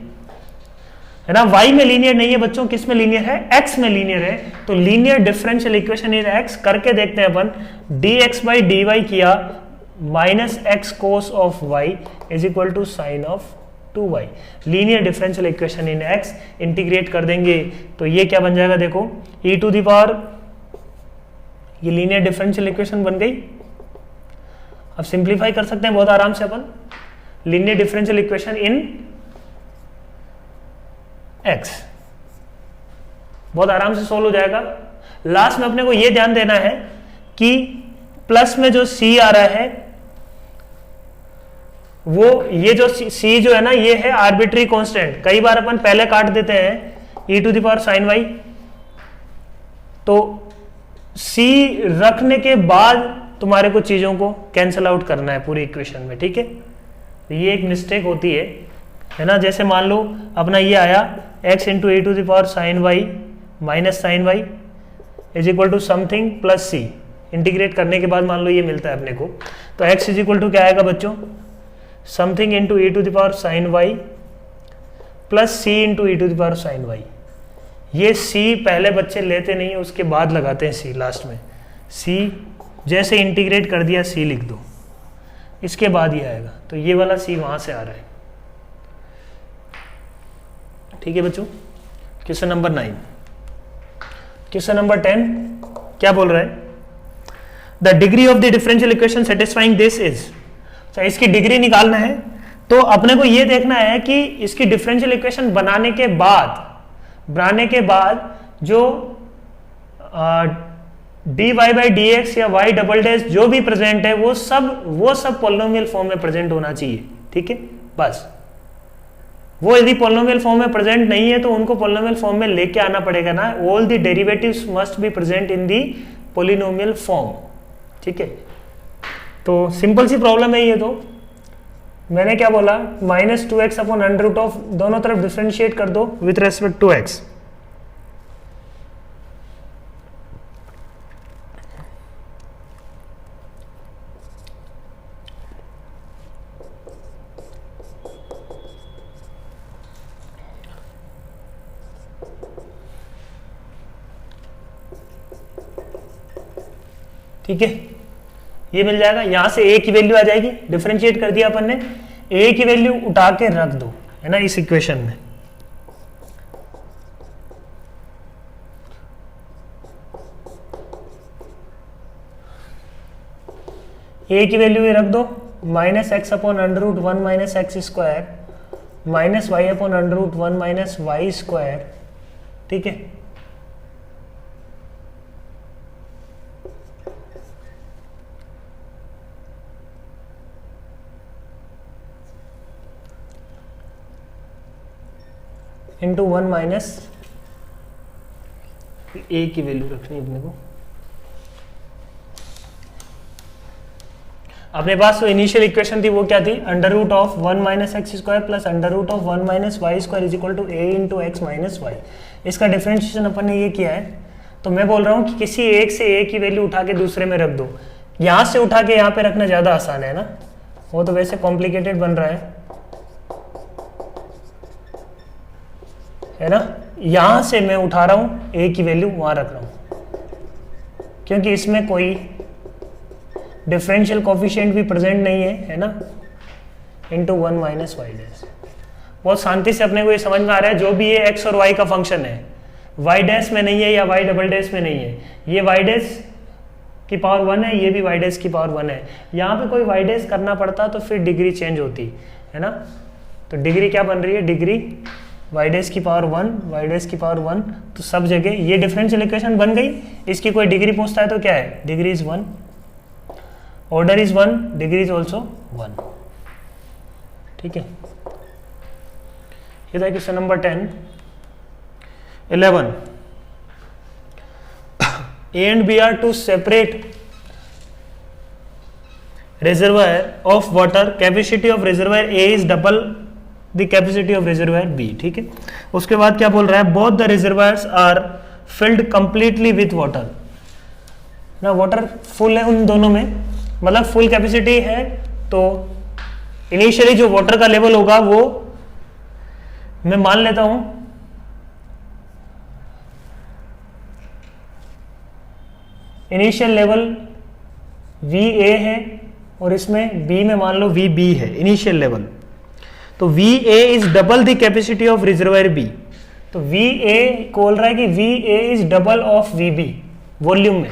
है ना। y में लीनियर नहीं है बच्चों, किस में लीनियर है, x में लीनियर है। तो linear differential equation in x करके देखते हैं अपन, dx बाई dy किया minus x cos of y is equal to sine of 2y। Linear differential equation in x integrate कर देंगे तो ये क्या बन जाएगा, देखो e टू द पावर, ये लीनियर डिफरेंशियल इक्वेशन बन गई। अब सिंप्लीफाई कर सकते हैं बहुत आराम से अपन, linear differential equation in x बहुत आराम से सोल्व हो जाएगा। लास्ट में अपने को यह ध्यान देना है कि प्लस में जो c आ रहा है वो, ये जो c जो है ना, ये है आर्बिट्री कांस्टेंट। कई बार अपन पहले काट देते हैं e to the power sine y, तो c रखने के बाद तुम्हारे को चीजों को कैंसिल आउट करना है पूरी इक्वेशन में, ठीक है। ये एक मिस्टेक होती है ना। जैसे मान लो अपना ये आया x into e to the power sine y minus sine y is equal to something plus c। Integrate करने के बाद मान लो ये मिलता है अपने को, तो x इज इक्वल टू क्या आएगा बच्चों, something into e to the power sine y plus c into e to the power sine y. ये c पहले बच्चे लेते नहीं है, उसके बाद लगाते हैं c लास्ट में। c जैसे इंटीग्रेट कर दिया c लिख दो, इसके बाद ये आएगा, तो ये वाला c वहां से आ रहा है, ठीक है बच्चों। Question number 9। क्वेश्चन नंबर 10 क्या बोल रहा है, the degree of the differential equation satisfying this is. तो इसकी डिग्री निकालना है, तो अपने को यह देखना है कि इसकी डिफरेंशियल इक्वेशन बनाने के बाद जो dy बाई डी एक्स या y डबल डैश जो भी प्रेजेंट है वो सब पॉलिनोमियल फॉर्म में प्रेजेंट होना चाहिए, ठीक है। बस वो यदि पॉलिनोमियल फॉर्म में प्रेजेंट नहीं है तो उनको पॉलिनोमियल फॉर्म में लेके आना पड़ेगा ना। All the derivatives must be present in the polynomial form, ठीक है। तो सिंपल सी प्रॉब्लम है ये। तो मैंने क्या बोला, minus 2x upon under root of, दोनों तरफ डिफरेंशिएट कर दो विथ रेस्पेक्ट टू x। ठीक है, ये मिल जाएगा। यहां से a की वैल्यू आ जाएगी, डिफरेंशिएट कर दिया अपन ने, a की वैल्यू उठा के रख दो, है ना, इस इक्वेशन में। a की वैल्यू ये रख दो, minus x upon under root 1 minus x square minus Y upon under root 1 minus y square, ठीक है। इंटू 1 माइनस ए की वैल्यू रखनी है अपने को। अपने पास जो इनिशियल इक्वेशन थी वो क्या थी, under root of 1 minus x square plus under root of 1 minus y square is equal to a into x minus y. इसका डिफरेंशिएशन अपन ने ये किया है। तो मैं बोल रहा हूँ कि किसी एक से ए की वैल्यू उठा के दूसरे में रख दो। यहाँ से उठा के यहाँ पे रखना ज़्यादा आसान है ना, वो तो वैसे कॉम्प्लिकेटेड बन रहा है ना। यहाँ से मैं उठा रहा हूँ, ए की वैल्यू वहाँ रख रहा हूँ, क्योंकि इसमें कोई डिफरेंशियल कोफिशिएंट भी प्रेजेंट नहीं है ना। Into 1 minus y dash. बहुत शांति से अपने को ये समझ में आ रहा है, जो भी ये एक्स और वाई का फंक्शन है, वाई डैश में नहीं है या वाई डबल डैश में नहीं है। ये वाई डैश की पावर 1 है, ये भी वाई डैश की पावर 1 है। यहाँ पे कोई वाई डैश करना पड़ता तो फिर डिग्री चेंज होती है ना। तो डिग्री क्या बन रही है, डिग्री वाई डैश की पावर 1, वाई डैश की पावर 1। तो सब जगह ये डिफरेंशियल इक्वेशन बन गई। इसकी कोई डिग्री पूछता है तो क्या है, degree is 1, order is 1, degree is also 1, ठीक है। ये था question number 10। 11 A and B are two separate reservoir of water. Capacity of reservoir A is double the capacity of reservoir B. ठीक है, उसके बाद क्या बोल रहा है, both the reservoirs are filled completely with water. ना वाटर फुल है उन दोनों में, मतलब फुल कैपेसिटी है, तो इनिशियली जो वाटर का लेवल होगा वो मैं मान लेता हूं इनिशियल लेवल VA है और इसमें B में मान लो VB है इनिशियल लेवल, तो VA is double the capacity of reservoir B। तो VA बोल रहा है कि VA is double of VB volume में,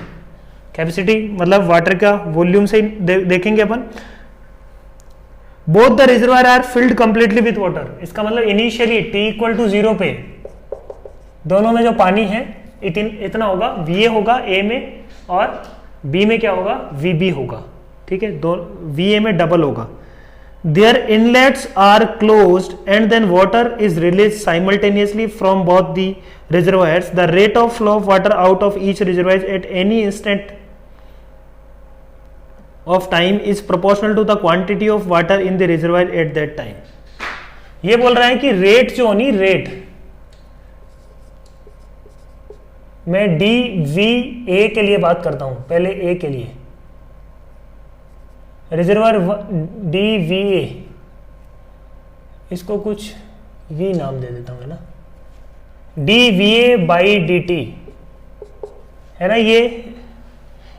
कैपेसिटी मतलब वाटर का वॉल्यूम से देखेंगे अपन। Both the reservoir are filled completely with water, इसका मतलब इनिशियली t=0 पे दोनों में जो पानी है इतना होगा, VA होगा A में और B में क्या होगा, VB होगा। ठीक है, दो VA में डबल होगा। Their inlets are closed and then water is released simultaneously from both the reservoirs. The rate of flow of water out of each reservoir at any instant of time is proportional to the quantity of water in the reservoir at that time. ये बोल रहा है कि rate जो होनी, rate मैं DVA के लिए बात करता हूं, पहले A के लिए रिजर्वायर DVA, इसको कुछ V नाम दे देता हूं, है ना, DVA/dt है ना। ये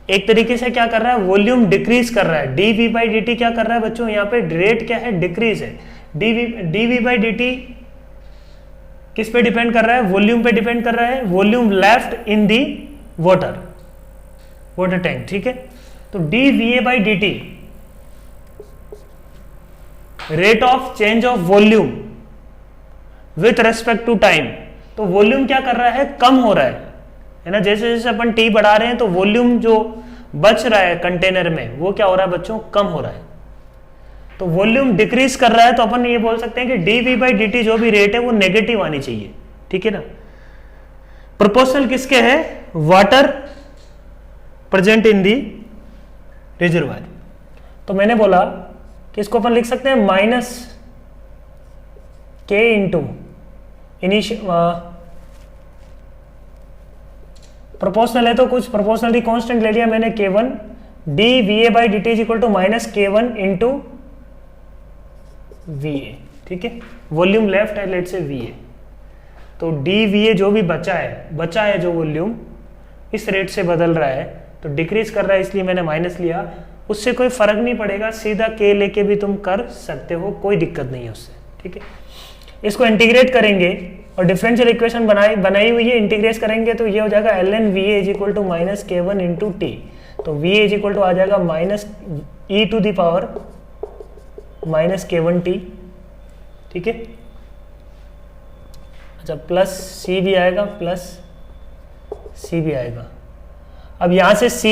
एक तरीके से क्या कर रहा है, वॉल्यूम डिक्रीज कर रहा है। DV/dt क्या कर रहा है बच्चों, यहाँ पे रेट क्या है, डिक्रीज है। DV/dt किस पे डिपेंड कर रहा है, वॉल्यूम पे डिपेंड कर रहा है, volume left in the water tank. ठीक है, तो DVA/dt rate of change of volume with respect to time, तो वॉल्यूम क्या कर रहा है, कम हो रहा है ना। जैसे जैसे अपन T बढ़ा रहे हैं तो वॉल्यूम जो बच रहा है कंटेनर में वो क्या हो रहा है बच्चों, कम हो रहा है। तो वॉल्यूम डिक्रीज कर रहा है, तो अपन ये बोल सकते हैं कि DV/dt जो भी रेट है वो नेगेटिव आनी चाहिए। ठीक है ना, प्रोपोर्शनल किसके है, water present in the reservoir. तो मैंने बोला कि इसको अपन लिख सकते हैं -K इंटू इनिशियल, प्रोपोर्शनल है तो कुछ प्रोपोर्शनली कांस्टेंट ले लिया मैंने K1, DVA/dt is equal to -K1 into VA। ठीक है, वॉल्यूम लेफ्ट है लेट से VA, तो DVA जो भी बचा है जो वॉल्यूम इस रेट से बदल रहा है, तो डिक्रीज कर रहा है, इसलिए मैंने माइनस लिया। उससे कोई फर्क नहीं पड़ेगा, सीधा K लेके भी तुम कर सकते हो, कोई दिक्कत नहीं है उससे। ठीक है, इसको इंटीग्रेट करेंगे और डिफरेंशियल इक्वेशन बनाई हुई है, इंटीग्रेट करेंगे तो ये हो जाएगा ln VA is equal to -K1 into T। तो VA इज इक्वल टू आ जाएगा -e⁻−K1t। ठीक है, अच्छा प्लस C भी आएगा, अब यहां से C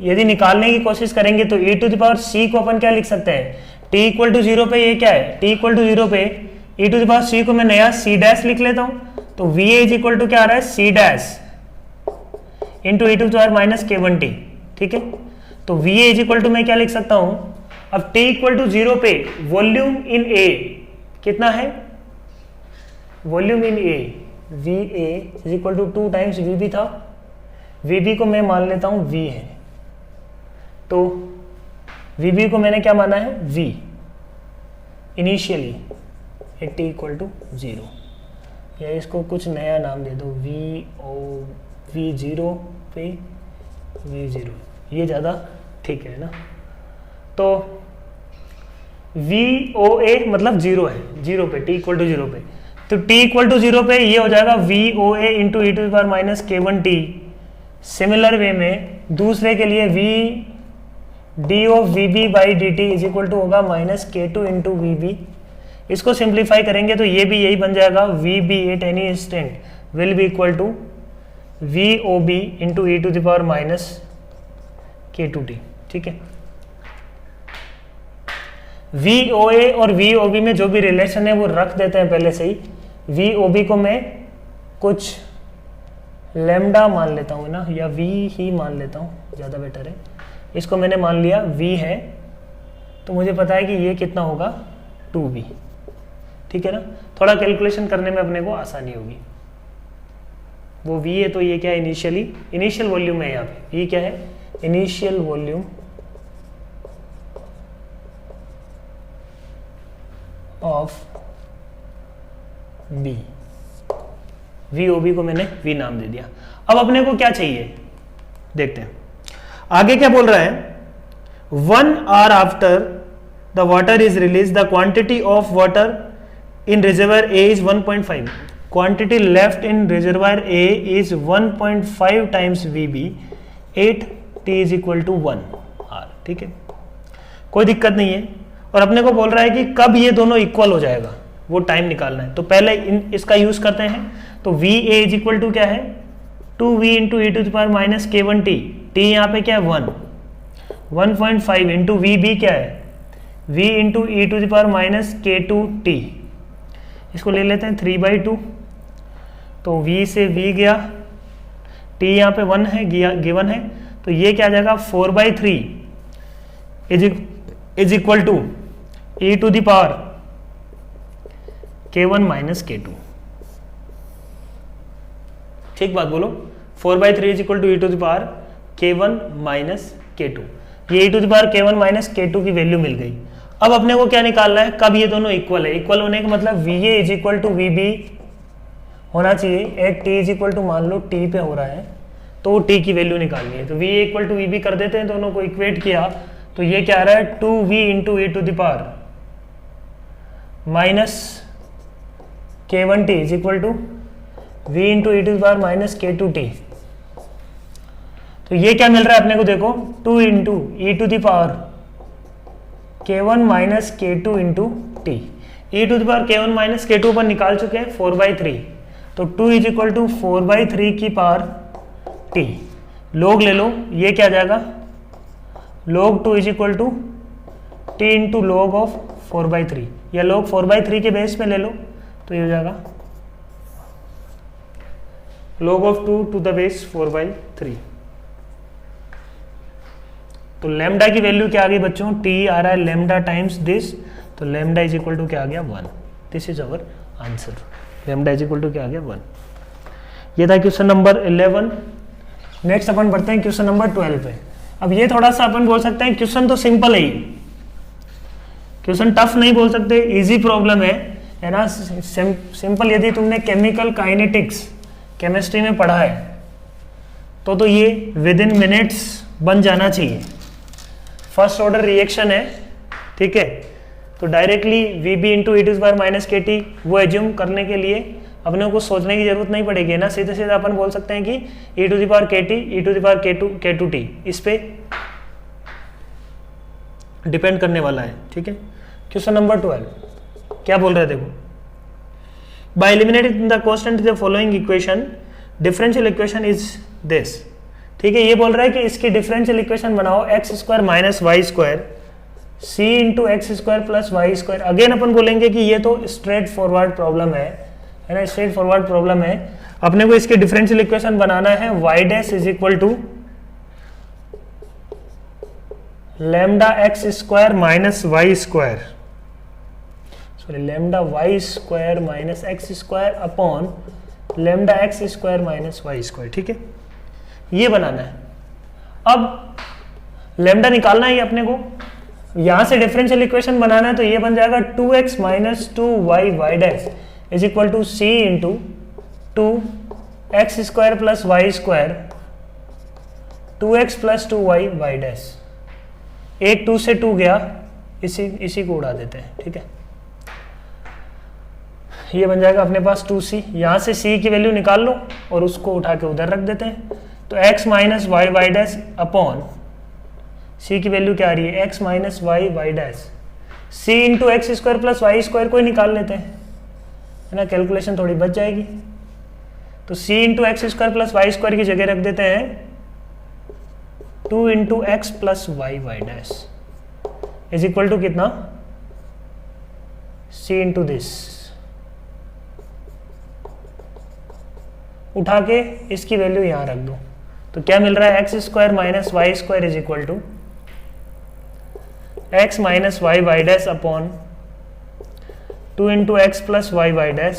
यदि निकालने की कोशिश करेंगे तो e⁻C को अपन क्या लिख सकते हैं, t=0 पे ये क्या है, t=0 पे e⁻C को मैं नया C' लिख लेता हूं, तो VA इज इक्वल टू क्या आ रहा है, C' इंटू e⁻−K1t। ठीक है, तो VA इज इक्वल टू मैं क्या लिख सकता हूं, अब t=0 पे वॉल्यूम इन A कितना है, volume in A VA is equal to 2 times VB था, VB को मैं मान लेता हूं V है, तो VB को मैंने क्या माना है, V इनिशियली t=0, या इसको कुछ नया नाम दे दो, V0 पे V0, ये ज़्यादा ठीक है ना। तो VOA मतलब 0 है, 0 पे t=0 पे, तो t=0 पे ये हो जाएगा VOA into e⁻−K1t। Similar way में दूसरे के लिए d of VB/dt is equal to होगा -K2 इंटू VB। इसको सिंप्लीफाई करेंगे तो ये भी यही बन जाएगा, VB at any instant will be equal to VOB into e⁻−K2t। ठीक है, VOA और VOB में जो भी रिलेशन है वो रख देते हैं पहले से ही, वी ओ बी को मैं कुछ लेमडा मान लेता हूँ ना, या वी ही मान लेता हूँ, ज़्यादा बेटर है। इसको मैंने मान लिया वी है, तो मुझे पता है कि ये कितना होगा 2v, ठीक है ना। थोड़ा कैलकुलेशन करने में अपने को आसानी होगी। वो v है तो ये क्या है, इनिशियल वॉल्यूम है यहाँ पे। ये क्या है, initial volume of b, v o b को मैंने v नाम दे दिया। अब अपने को क्या चाहिए देखते हैं आगे क्या बोल रहा है। 1 hour after the water is release the quantity of water in reservoir A is 1.5, quantity left in reservoir A is 1.5 times VB, 8T is equal to 1 R, ठीक है, कोई दिक्कत नहीं है। और अपने को बोल रहा है कि कब ये दोनों इक्वल हो जाएगा, वो टाइम निकालना है। तो पहले इसका यूज करते हैं। तो VA इज इक्वल टू क्या है, 2V into e to the power minus K1T, T यहाँ पे क्या है 1, 1.5 इंटू VB क्या है V into e to the power minus K2T, इसको ले लेते हैं 3/2। तो V से V गया, T यहाँ पे 1 है गिवन है, तो ये क्या आ जाएगा 4/3 is equal to e to the power K1 minus K2। ठीक बात बोलो, 4/3 is equal to e to the power K1 minus K2। ये e to the power K1 minus K2 की वैल्यू मिल गई। अब अपने को क्या निकालना है, कब ये दोनों इक्वल है। इक्वल होने का मतलब VA is equal to VB होना चाहिए at T is equal to, मान लो T पे हो रहा है तो T की वैल्यू निकालनी है। तो VA इक्वल टू VB कर देते हैं, दोनों को इक्वेट किया तो ये क्या आ रहा है 2V into e to the power minus K1T is equal to V into e to the power minus K2T। तो ये क्या मिल रहा है अपने को, देखो 2 into e to the power K1 minus K2 into t, e to the power K1 minus K2 पर निकाल चुके हैं 4/3, तो 2 इज इक्वल टू 4/3 की पावर T। लोग ले लो, ये क्या जाएगा log 2 is equal to T into log of 4/3, या log 4/3 के बेस पे ले लो तो ये हो जाएगा log of 2 to the base 4/3। तो लेमडा की वैल्यू क्या आ गई बच्चों, T आ रहा है लेमडा टाइम्स दिस, तो लेमडा इज इक्वल टू क्या आ गया 1। This is our answer, lambda is equal to क्या आ गया 1। ये था क्वेश्चन नंबर 11। नेक्स्ट अपन बढ़ते हैं क्वेश्चन नंबर 12 पे। अब ये थोड़ा सा अपन बोल सकते हैं क्वेश्चन तो सिंपल है, क्वेश्चन टफ नहीं बोल सकते, इजी प्रॉब्लम है ना। सिंपल यदि तुमने केमिकल काइनेटिक्स केमिस्ट्री में पढ़ा है तो ये विद इन मिनट्स बन जाना चाहिए। फर्स्ट ऑर्डर रिएक्शन है, ठीक है, तो directly VB into e to the power minus KT वो एज्यूम करने के लिए अपने को सोचने की जरूरत नहीं पड़ेगी ना, सीधे सीधे अपन बोल सकते हैं कि e to the power KT e to the power K2T इस पे डिपेंड करने वाला है, ठीक है। क्वेश्चन नंबर 12 क्या बोल रहे हैं देखो, by eliminating the constant the following equation differential equation is this, ठीक है। ये बोल रहा है कि इसकी डिफरेंशियल इक्वेशन बनाओ x square minus y square c into x square plus y square. Again अपन बोलेंगे कि ये तो स्ट्रेट फॉरवर्ड प्रॉब्लम है ना, स्ट्रेट फॉरवर्ड प्रॉब्लम है। अपने को इसके डिफरेंशियल इक्वेशन बनाना है y dash is equal to lambda x square minus y square, sorry lambda y square minus x square upon lambda x square minus y square, ठीक है, ये बनाना है। अब लैम्डा निकालना है अपने को, यहां से डिफरेंशियल इक्वेशन बनाना है, तो ये बन जाएगा 2x minus 2y y dash is equal to c into 2x square plus y square 2x plus 2y y dash. एक 2 से 2 गया, इसी को उड़ा देते हैं, ठीक है। ये बन जाएगा अपने पास 2c, यहां से c की वैल्यू निकाल लो और उसको उठा के उधर रख देते हैं, तो x minus y y dash upon c की वैल्यू क्या आ रही है x minus y y dash, c into x square plus y square को ही निकाल लेते हैं, है ना, कैलकुलेशन थोड़ी बच जाएगी। तो c into x square plus y square की जगह रख देते हैं 2 into x plus y y dash is equal to कितना c इंटू दिस, उठा के इसकी वैल्यू यहाँ रख दो, तो क्या मिल रहा है, x square minus y square is equal to x minus y y dash upon 2 into x plus y y dash,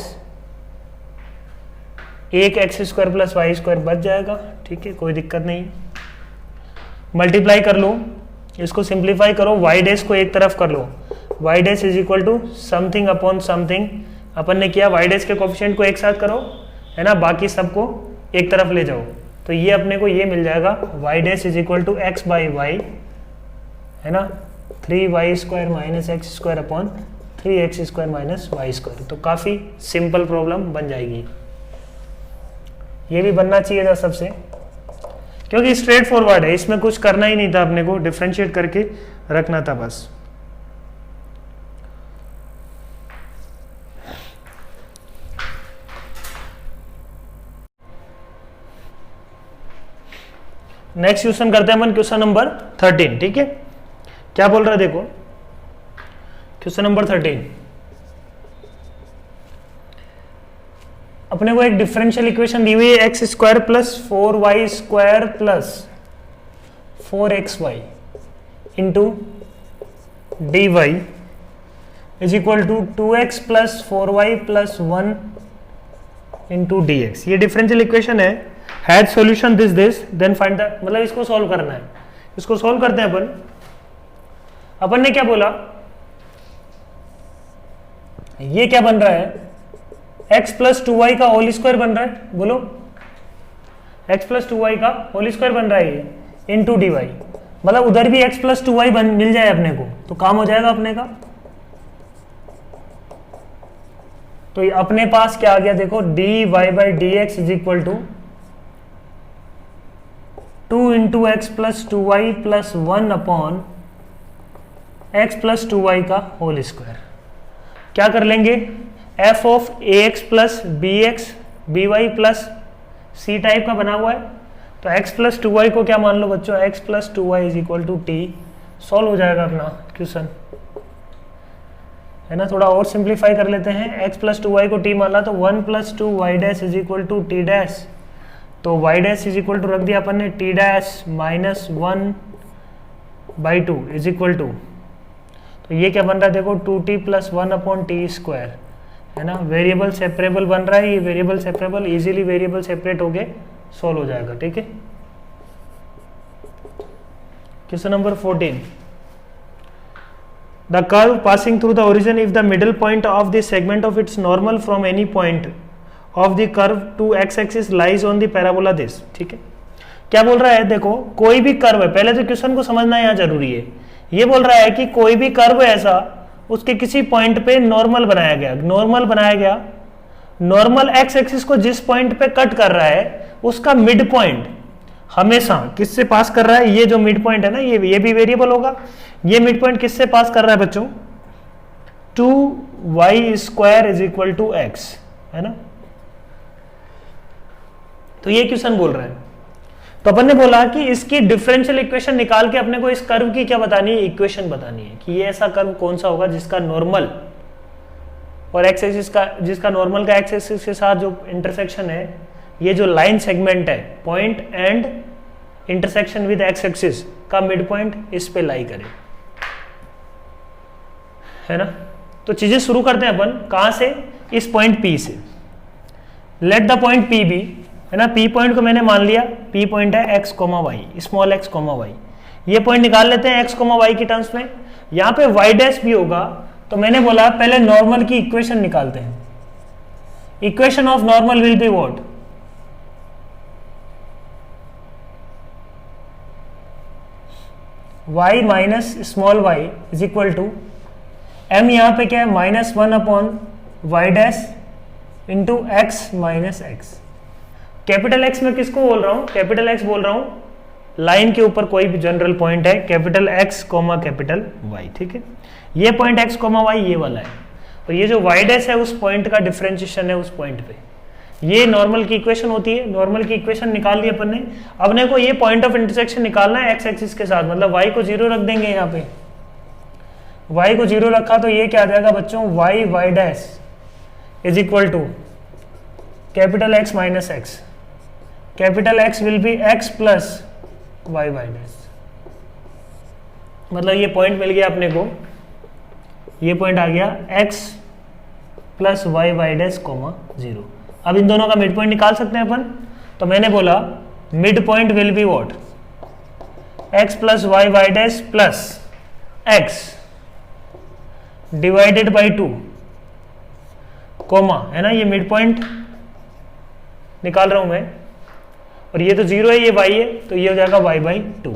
एक x square plus y square बच जाएगा, ठीक है, कोई दिक्कत नहीं। मल्टीप्लाई कर लो, इसको सिंप्लीफाई करो, वाई डैश को एक तरफ कर लो, y dash is equal to something upon something, अपन ने किया वाई डैश के कोफिशिएंट को एक साथ करो, है ना, बाकी सबको एक तरफ ले जाओ, तो ये अपने को ये मिल जाएगा y dash is equal to x by y, है ना, 3y square minus x square upon 3x square minus y square. तो काफ़ी सिंपल प्रॉब्लम बन जाएगी, ये भी बनना चाहिए था सबसे, क्योंकि स्ट्रेट फॉरवर्ड है, इसमें कुछ करना ही नहीं था अपने को, डिफ्रेंशिएट करके रखना था बस। नेक्स्ट क्वेश्चन करते हैं अपन, क्वेश्चन नंबर 13, ठीक है, क्या बोल रहा है देखो, क्वेश्चन नंबर 13, अपने को एक डिफरेंशियल इक्वेशन दी हुई है, x square plus 4y square plus 4xy into d y is equal to 2x plus 4y plus 1 into d x. ये डिफरेंशियल इक्वेशन है, had solution this then find the, मतलब इसको सॉल्व करना है, इसको सॉल्व करते हैं अपन ने क्या बोला, ये क्या बन रहा है, x प्लस 2y का होल स्क्वायर बन रहा है, बोलो, x प्लस 2y का होल स्क्वायर बन रहा है ये, इंटू डी वाई, मतलब उधर भी x प्लस 2y मिल जाए अपने को, तो काम हो जाएगा अपने का। तो ये अपने पास क्या आ गया देखो, d y by d x is equal to 2 into x plus 2y plus 1 upon x plus 2y का होल स्क्वायर। क्या कर लेंगे, f of a x plus b x b y plus c type का बना हुआ है, तो x plus 2y को क्या मान लो बच्चों, x plus 2y is equal to t, solve हो जाएगा अपना क्वेश्चन, है ना। थोड़ा और सिंप्लीफाई कर लेते हैं, x प्लस 2y को t मान ला, तो 1 plus 2 y dash is equal to t dash, तो y dash is equal to रख दिया अपन ने t dash minus 1 by 2 is equal to, तो ये क्या बन रहा है देखो, 2t plus 1 upon T square, है ना, वेरिएबल सेपरेबल बन रहा है, ये variable separable, easily variable separate हो गए, सॉल्व हो जाएगा, ठीक है। Question number 14, the curve passing through the origin if the middle point of the segment of its normal from any point of the curve to x axis lies on the parabola this, ठीक है। क्या बोल रहा है देखो, कोई भी curve है, पहले तो क्वेश्चन को समझना यहाँ जरूरी है, ये बोल रहा है कि कोई भी कर्व ऐसा, उसके किसी पॉइंट पे नॉर्मल बनाया गया, नॉर्मल बनाया गया, नॉर्मल एक्स एक्सिस को जिस पॉइंट पे कट कर रहा है उसका मिड पॉइंट हमेशा किससे पास कर रहा है, ये जो मिड पॉइंट है ना, ये भी वेरिएबल होगा, ये मिड पॉइंट किससे पास कर रहा है बच्चों, 2y square is equal to x, है ना। तो ये क्वेश्चन बोल रहा है, तो अपन ने बोला कि इसकी डिफरेंशियल इक्वेशन निकाल के अपने को इस कर्व की क्या बतानी है, इक्वेशन बतानी है कि ये ऐसा कर्व कौन सा होगा जिसका नॉर्मल और एक्स एक्सिस का, जिसका नॉर्मल का एक्स एक्सिस के साथ जो इंटरसेक्शन है, ये जो लाइन सेगमेंट है, point and intersection with x axis का मिड पॉइंट इस पे लाई करे, है ना। तो चीजें शुरू करते हैं अपन कहां से, इस पॉइंट P से, let the point P be, है ना, P पॉइंट को मैंने मान लिया, P पॉइंट है x, y, small x, y, ये पॉइंट निकाल लेते हैं x, y की टर्म्स में, यहाँ पे y डैश भी होगा, तो मैंने बोला पहले नॉर्मल की इक्वेशन निकालते हैं, equation of normal will be what, y minus small y is equal to m, यहाँ पे क्या है -1 upon y dash into x minus x. Capital x में किसको बोल रहा हूं, कैपिटल एक्स बोल रहा हूं लाइन के ऊपर कोई भी जनरल पॉइंट है, capital x comma capital y, ठीक है। ये पॉइंट एक्स कॉमा वाई ये वाला है, और ये जो वाई डैश है उस पॉइंट का डिफरेंशिएशन है उस पॉइंट पे, ये नॉर्मल की इक्वेशन होती है। नॉर्मल की इक्वेशन निकाल ली अपन ने, अपने को ये पॉइंट ऑफ इंटरसेक्शन निकालना है एक्स एक्सिस के साथ, मतलब वाई को 0 रख देंगे, यहाँ पे वाई को 0 रखा तो ये क्या आ जाएगा बच्चों, y y dash is equal to capital x minus x, capital X will be X plus y y dash. मतलब ये पॉइंट मिल गया अपने को, ये पॉइंट आ गया x plus y y dash comma 0। अब इन दोनों का मिड पॉइंट निकाल सकते हैं अपन। तो मैंने बोला mid point will be what, x plus y y dash plus x divided by 2 comma, है ना, ये मिड पॉइंट निकाल रहा हूं मैं, और ये तो 0 है, ये y है, तो ये हो जाएगा y बाई 2।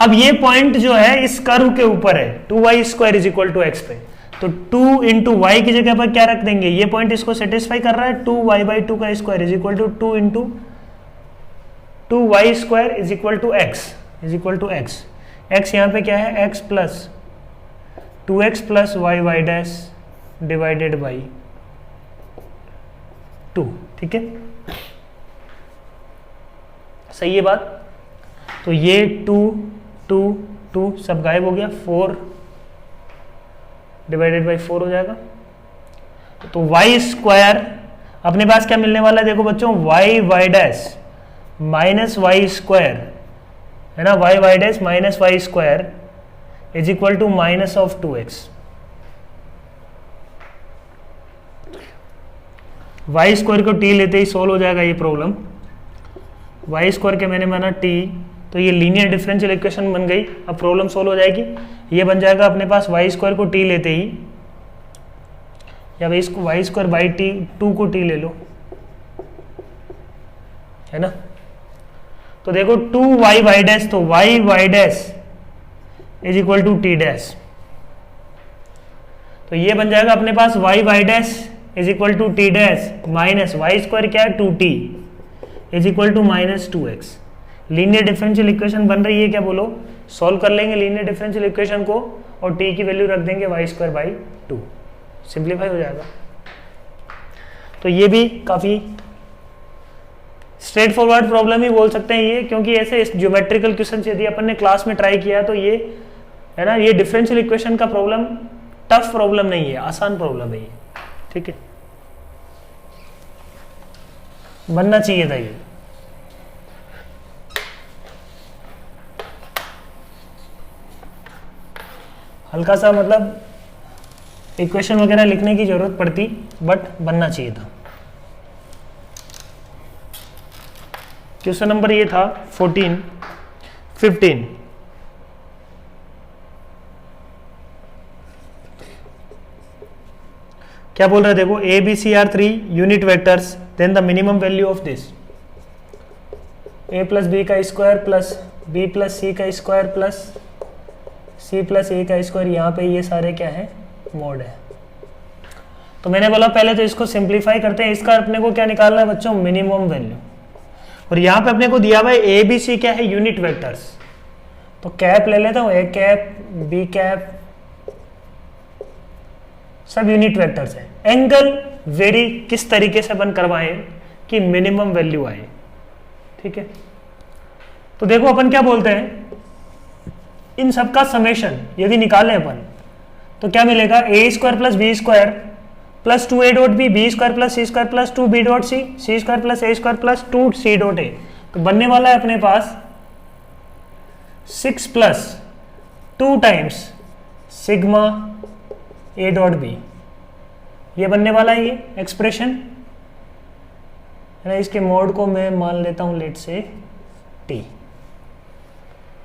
अब ये पॉइंट जो है इस कर्व के ऊपर है, 2y square is equal to x पे, तो 2 इंटू वाई की जगह पर क्या रख देंगे, ये पॉइंट इसको सेटिस्फाई कर रहा है, 2y बाई 2 का square is equal to 2 into 2y square is equal to x, is equal to x. X यहाँ पे क्या है, x plus 2x plus y y dash divided by 2, ठीक है, सही है बात। तो ये 2 2 2 सब गायब हो गया, 4 डिवाइडेड बाई 4 हो जाएगा। तो वाई स्क्वायर अपने पास क्या मिलने वाला है, देखो बच्चों, y y dash minus y square, है ना, Y y dash minus y square is equal to minus of 2x। Y square को टी लेते ही सोल्व हो जाएगा ये प्रॉब्लम। वाई स्क्वायर के मैंने माना टी, तो ये लीनियर डिफरेंशियल इक्वेशन बन गई। अब प्रॉब्लम सोल्व हो जाएगी, ये बन जाएगा अपने पास वाई स्क्वायर को टी लेते ही, या भाई इसको वाई स्क्वायर बाई टी, 2 को टी ले लो, है ना। तो देखो 2 वाई वाई डैश, तो y y dash is equal to t dash, तो ये बन जाएगा अपने पास y y dash is equal to t dash minus y square क्या है 2t is equal to minus 2x। Linear differential equation बन रही है, क्या बोलो, सॉल्व कर लेंगे लीनियर डिफरेंशियल इक्वेशन को और t की वैल्यू रख देंगे वाई स्क्वायर बाई 2, सिंप्लीफाई हो जाएगा। तो ये भी काफी स्ट्रेट फॉरवर्ड प्रॉब्लम ही बोल सकते हैं ये, क्योंकि ऐसे ज्योमेट्रिकल क्वेश्चन यदि अपन ने क्लास में ट्राई किया तो ये, है ना, ये डिफरेंशियल इक्वेशन का प्रॉब्लम टफ प्रॉब्लम नहीं है, आसान प्रॉब्लम है ये, ठीक है, बनना चाहिए था ये। हल्का सा मतलब इक्वेशन वगैरह लिखने की जरूरत पड़ती, बट बनना चाहिए था। क्वेश्चन नंबर ये था 15 क्या बोल रहे, देखो A B C R 3 unit vectors, then the minimum value of this A plus B का स्क्वायर प्लस बी प्लस सी का स्क्वायर प्लस सी प्लस ए का स्क्वायर, यहाँ पे ये सारे क्या है, मॉड है। तो मैंने बोला पहले तो इसको सिंप्लीफाई करते हैं, इसका अपने को क्या निकालना है बच्चों, मिनिमम वैल्यू। और यहाँ पे अपने को दिया हुआ है ए बी सी क्या है, यूनिट वेक्टर्स, तो कैप ले लेता हूँ, ए कैप बी कैप सब यूनिट वेक्टर्स है। एंगल वेरी किस तरीके से अपन करवाएं कि मिनिमम वैल्यू आए, ठीक है। तो देखो अपन क्या बोलते हैं, इन सबका समेशन यदि निकालें अपन तो क्या मिलेगा, a square plus b square plus 2a dot b square plus c square plus 2b dot c square plus a square plus 2c dot a. तो बनने वाला है अपने पास 6 plus 2 times sigma a dot b, ये बनने वाला है ये एक्सप्रेशन, है ना। इसके मोड को मैं मान लेता हूं लेट से टी,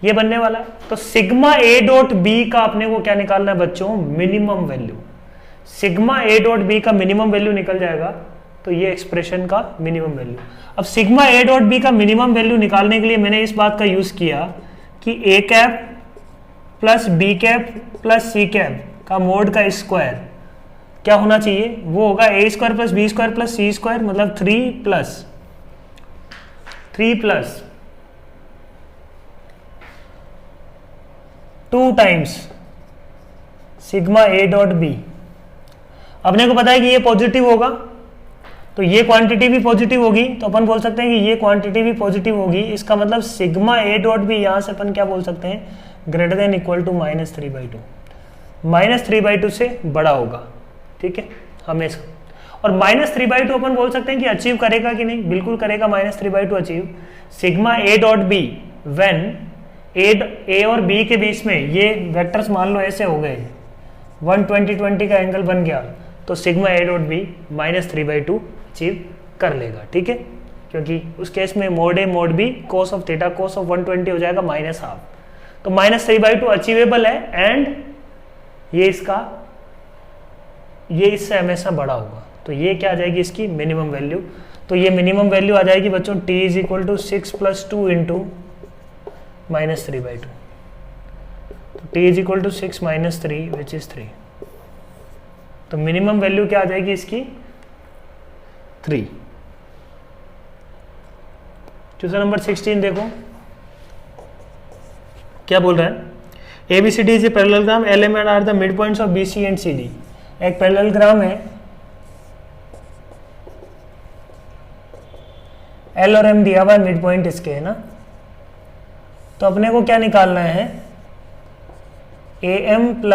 ये बनने वाला है। तो सिग्मा ए डॉट बी का अपने को क्या निकालना है बच्चों, minimum value. Sigma a dot B का मिनिमम वैल्यू निकल जाएगा, तो ये एक्सप्रेशन का मिनिमम वैल्यू। अब सिग्मा ए डॉट बी का मिनिमम वैल्यू निकालने के लिए मैंने इस बात का यूज किया कि a cap plus b cap plus c cap का मोड का स्क्वायर क्या होना चाहिए, वो होगा a square plus b square plus c square, मतलब 3 plus 2 times sigma a dot b. अपने को पता है कि ये पॉजिटिव होगा, तो ये क्वांटिटी भी पॉजिटिव होगी, तो अपन बोल सकते हैं कि ये क्वांटिटी भी पॉजिटिव होगी। इसका मतलब सिग्मा ए डॉट बी यहां से अपन क्या बोल सकते हैं, ग्रेटर देन इक्वल टू -3/2, -3/2 से बड़ा होगा, ठीक है, हमेशा। और -3/2 अपन बोल सकते हैं कि अचीव करेगा कि नहीं, बिल्कुल करेगा -3/2 achieve. Sigma a dot be when ए और बी के बीच में ये वेक्टर्स मान लो ऐसे हो गए, 120 का एंगल बन गया, तो sigma a dot B -3/2 achieve कर लेगा, ठीक है, क्योंकि उस केस में mode A mode B cos of theta cos of 120 हो जाएगा -12, तो -3/2 अचीवेबल है एंड ये इससे हमेशा बड़ा होगा, तो ये क्या आ जाएगी इसकी मिनिमम वैल्यू। तो ये मिनिमम वैल्यू आ जाएगी बच्चों t = 6 + 2 इंटू -3/2, तो t = 6 - 3 विच इज 3, तो मिनिमम वैल्यू क्या आ जाएगी इसकी 3। क्वेश्चन नंबर 16 देखो क्या बोल रहा है, ABCD is a parallelogram, LM and R the midpoints of BC and CD। एक पैरेललोग्राम है, L और M दिया हुआ है, मिड पॉइंट इसके है ना, तो अपने को क्या निकालना है, AM +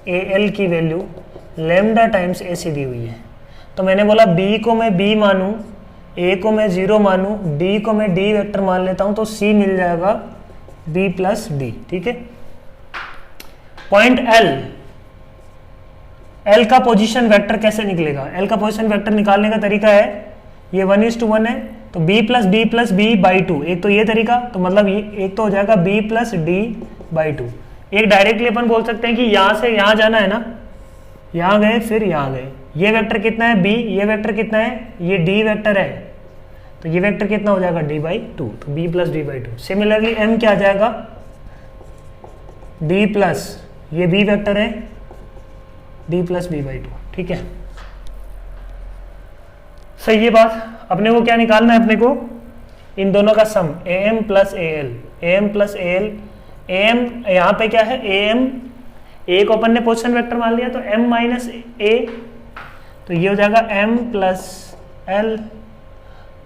AL की वैल्यू लैम्डा टाइम्स AC दी हुई है, तो मैंने बोला B को मैं B मानूं, A को मैं 0 मानूं, D को मैं D वेक्टर मान लेता हूं, तो C मिल जाएगा B + D, ठीक है। पॉइंट L का पोजीशन वेक्टर कैसे निकलेगा, L का पोजीशन वेक्टर निकालने का तरीका है, ये 1:1 है, तो B + D + B/2, एक तो ये तरीका, तो मतलब ये एक तो हो जाएगा B + D/2। एक डायरेक्टली अपन बोल सकते हैं कि यहाँ से यहाँ जाना है ना, यहाँ गए फिर यहाँ गए, ये वेक्टर कितना है B, ये वेक्टर कितना है, ये D वेक्टर है, तो ये वेक्टर कितना हो जाएगा D/2, तो B + D/2। सिमिलरली M क्या आ जाएगा, D प्लस ये B वेक्टर है, D + B/2, ठीक है, सही है बात। अपने को क्या निकालना है, अपने को इन दोनों का सम AM + AL, AM + AL, AM यहाँ पे क्या है, AM A को अपन ने पोजीशन वेक्टर मान लिया, तो M - A, तो ये हो जाएगा M + L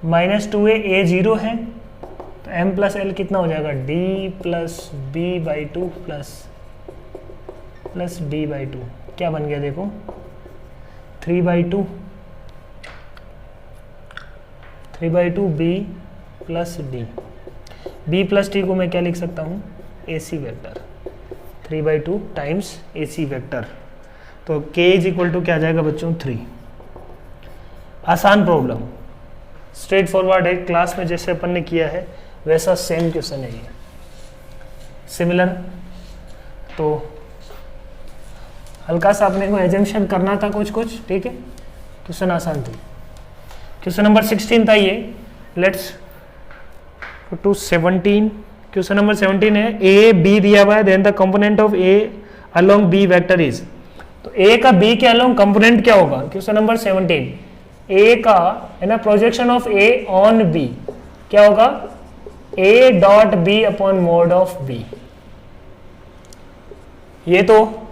-2A, A 0 है, तो M + L कितना हो जाएगा, D + B/2 + D/2, क्या बन गया देखो 3/2 B + D, B + D को मैं क्या लिख सकता हूँ, AC vector, 3/2 times AC vector, तो K = क्या आ जाएगा बच्चों 3। आसान प्रॉब्लम, स्ट्रेट फॉरवर्ड है, क्लास में जैसे अपन ने किया है वैसा सेम क्वेश्चन है ये, सिमिलर, तो हल्का सा अपने को एजम्पशन करना था कुछ, ठीक है, क्वेश्चन आसान थी। क्वेश्चन नंबर 16 था ये, लेट्स टू 17। क्वेश्चन नंबर 17 है, A B दिया हुआ है, then the component of A along B vector is, तो A का B के अलोंग कंपोनेंट क्या होगा, क्वेश्चन नंबर 17, A का है ना projection of A on B क्या होगा, A dot B upon mod of B, ये तो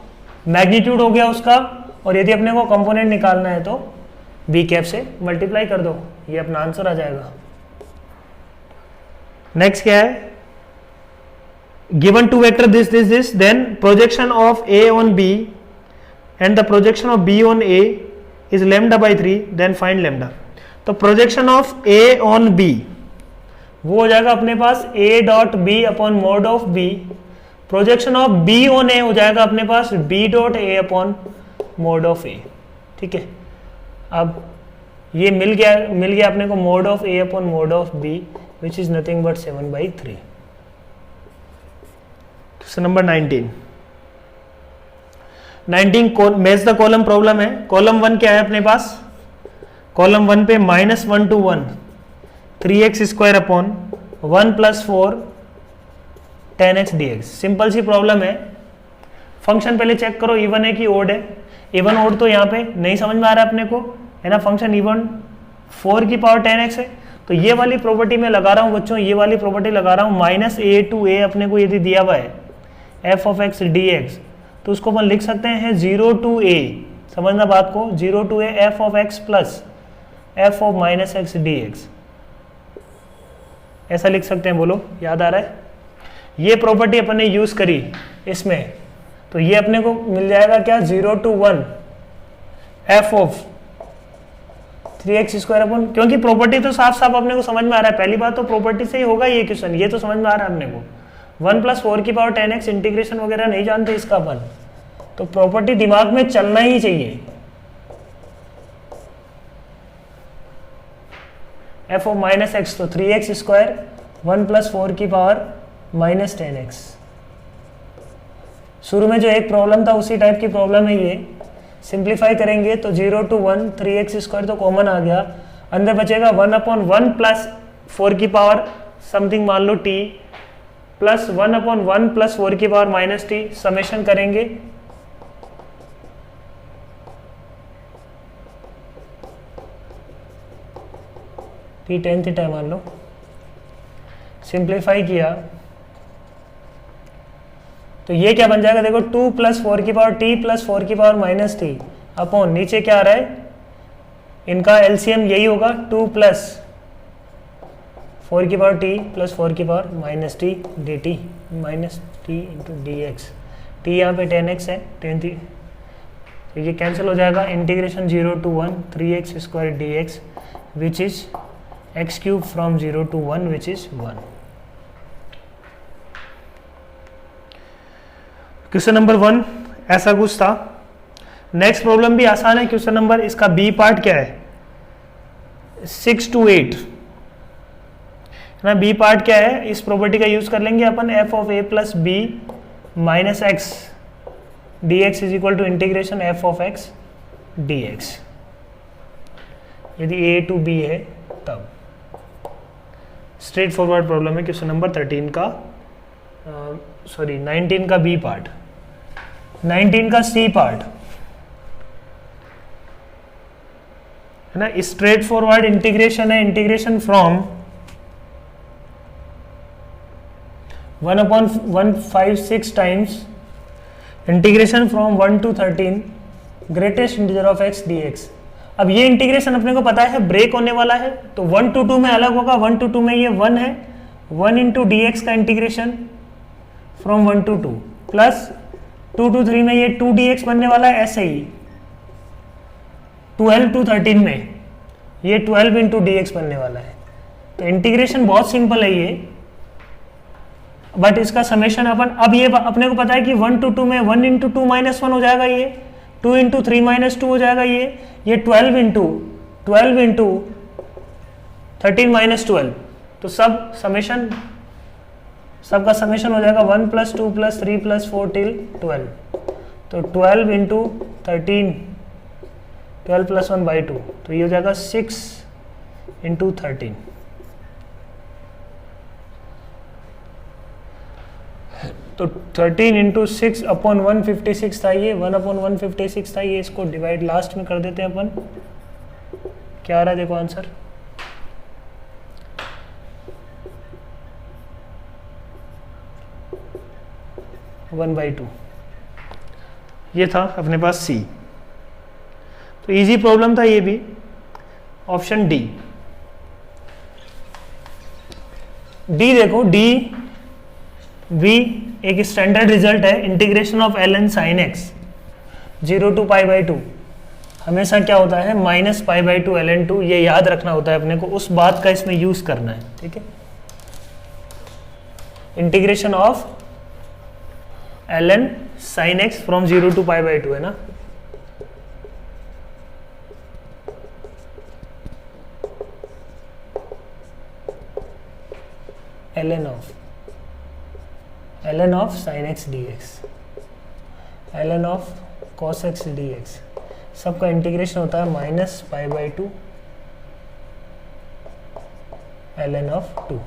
मैग्नीट्यूड हो गया उसका, और यदि अपने को कंपोनेंट निकालना है तो B कैप से मल्टीप्लाई कर दो, ये अपना आंसर आ जाएगा। नेक्स्ट क्या है, given two vector this then projection of A on B and the projection of B on A is λ/3, then find λ। तो projection of A on B वो हो जाएगा अपने पास A dot B upon mod of B, projection of B on A हो जाएगा अपने पास B dot A upon mod of A, ठीक है। अब ये मिल गया अपने को mod of A upon mod of B which is nothing but 7/3। Question number 19 match the column problem है। कॉलम 1 क्या है अपने पास, कॉलम 1 पे -1 to 1 3x² upon 1 + 4 10x dx, simple C problem है। फंक्शन पहले चेक करो इवन है कि ओड है, इवन ओड तो यहाँ पे नहीं समझ में आ रहा है अपने को, है ना, फंक्शन इवन 4 की पावर 10x है, तो ये वाली प्रॉपर्टी मैं लगा रहा हूँ बच्चों, ये वाली प्रॉपर्टी लगा रहा हूँ, -a to a अपने को यदि दिया हुआ है f(x) dx, तो उसको अपन लिख सकते हैं 0 to a, समझना बात को, 0 to a f(x) plus f(-x) dx, ऐसा लिख सकते हैं, बोलो याद आ रहा है। ये प्रॉपर्टी अपन ने यूज करी इसमें, तो ये अपने को मिल जाएगा क्या, 0 to 1 f(x) 3x² अपन, क्योंकि प्रॉपर्टी तो साफ साफ अपने को समझ में आ रहा है, पहली बात तो प्रॉपर्टी से ही होगा ये क्वेश्चन, ये तो समझ में आ रहा है अपने को। 1 + 4 की पावर 10x, इंटीग्रेशन वगैरह नहीं जानते इसका अपन, तो प्रॉपर्टी दिमाग में चलना ही चाहिए। f ऑफ -x तो 3x², 1 + 4 की पावर -10x। शुरू में जो एक प्रॉब्लम था उसी टाइप की प्रॉब्लम है ये। सिंप्लीफाई करेंगे तो 0 to 1 3x² तो कॉमन आ गया, अंदर बचेगा 1/1 + 4 की पावर समथिंग मान लो t प्लस 1/1 + 4 की पावर -t, समेशन करेंगे t 10 थीटा मान लो, सिंप्लीफाई किया तो ये क्या बन जाएगा, देखो 2 + 4 की पावर t + 4 की पावर -t अपॉन नीचे क्या आ रहा है, इनका एलसीएम यही होगा 2 + 4 की पावर t + 4 की power -t dt -t × dx, t यहाँ पे 10x है, 10 थी तो ये कैंसिल हो जाएगा। Integration 0 to 1 3x² dx which is x³ from 0 to 1 which is 1। Question number 1 ऐसा कुछ था। नेक्स्ट प्रॉब्लम भी आसान है, क्वेश्चन नंबर इसका बी पार्ट क्या है, 6 to 8 ना। बी पार्ट क्या है, इस प्रॉपर्टी का यूज कर लेंगे अपन, f of a + b - x dx is equal to integration f of x dx, यदि a to b है तब। स्ट्रेट फॉरवर्ड प्रॉब्लम है क्वेश्चन नंबर 13 का, 19 का बी पार्ट। 19 का सी पार्ट है ना, स्ट्रेट फॉरवर्ड इंटीग्रेशन है, integration from 1/156 times integration from 1 to 13 greatest integer of x dx। अब ये इंटीग्रेशन अपने को पता है ब्रेक होने वाला है, तो 1 to 2 में अलग होगा, 1 to 2 में ये 1 है, 1 × dx का integration from 1 to 2 plus 2 to 3 में ये 2 dx बनने वाला है, ऐसे ही 12 to 13 में ये 12 × dx बनने वाला है। तो इंटीग्रेशन बहुत सिंपल है ये, बट इसका समेशन अपन, अब ये अपने को पता है कि 1 to 2 में 1 × 2 - 1 हो जाएगा, ये 2 × 3 - 2 हो जाएगा, ये 12 × 13 - 12, तो सब समेशन, सबका समेशन हो जाएगा 1 + 2 + 3 + 4 till 12, तो 12 × 13 12 + 1/2, तो ये हो जाएगा 6 × 13। तो 13 × 6/156 था, ये 1/156 था, ये इसको डिवाइड लास्ट में कर देते हैं अपन, क्या आ रहा है देखो आंसर, वन बाई टू। ये था अपने पास सी, तो इजी प्रॉब्लम था ये भी, ऑप्शन डी। डी देखो, डी भी एक स्टैंडर्ड रिजल्ट है, integration of ln sin x 0 to π/2 हमेशा क्या होता है -π/2 ln 2, ये याद रखना होता है अपने को, उस बात का इसमें यूज करना है, ठीक है। Integration of ln sin x from 0 to π/2 है ना, ln of sin x dx, ln of cos x dx, सबका इंटीग्रेशन होता है -π/2 ln of 2।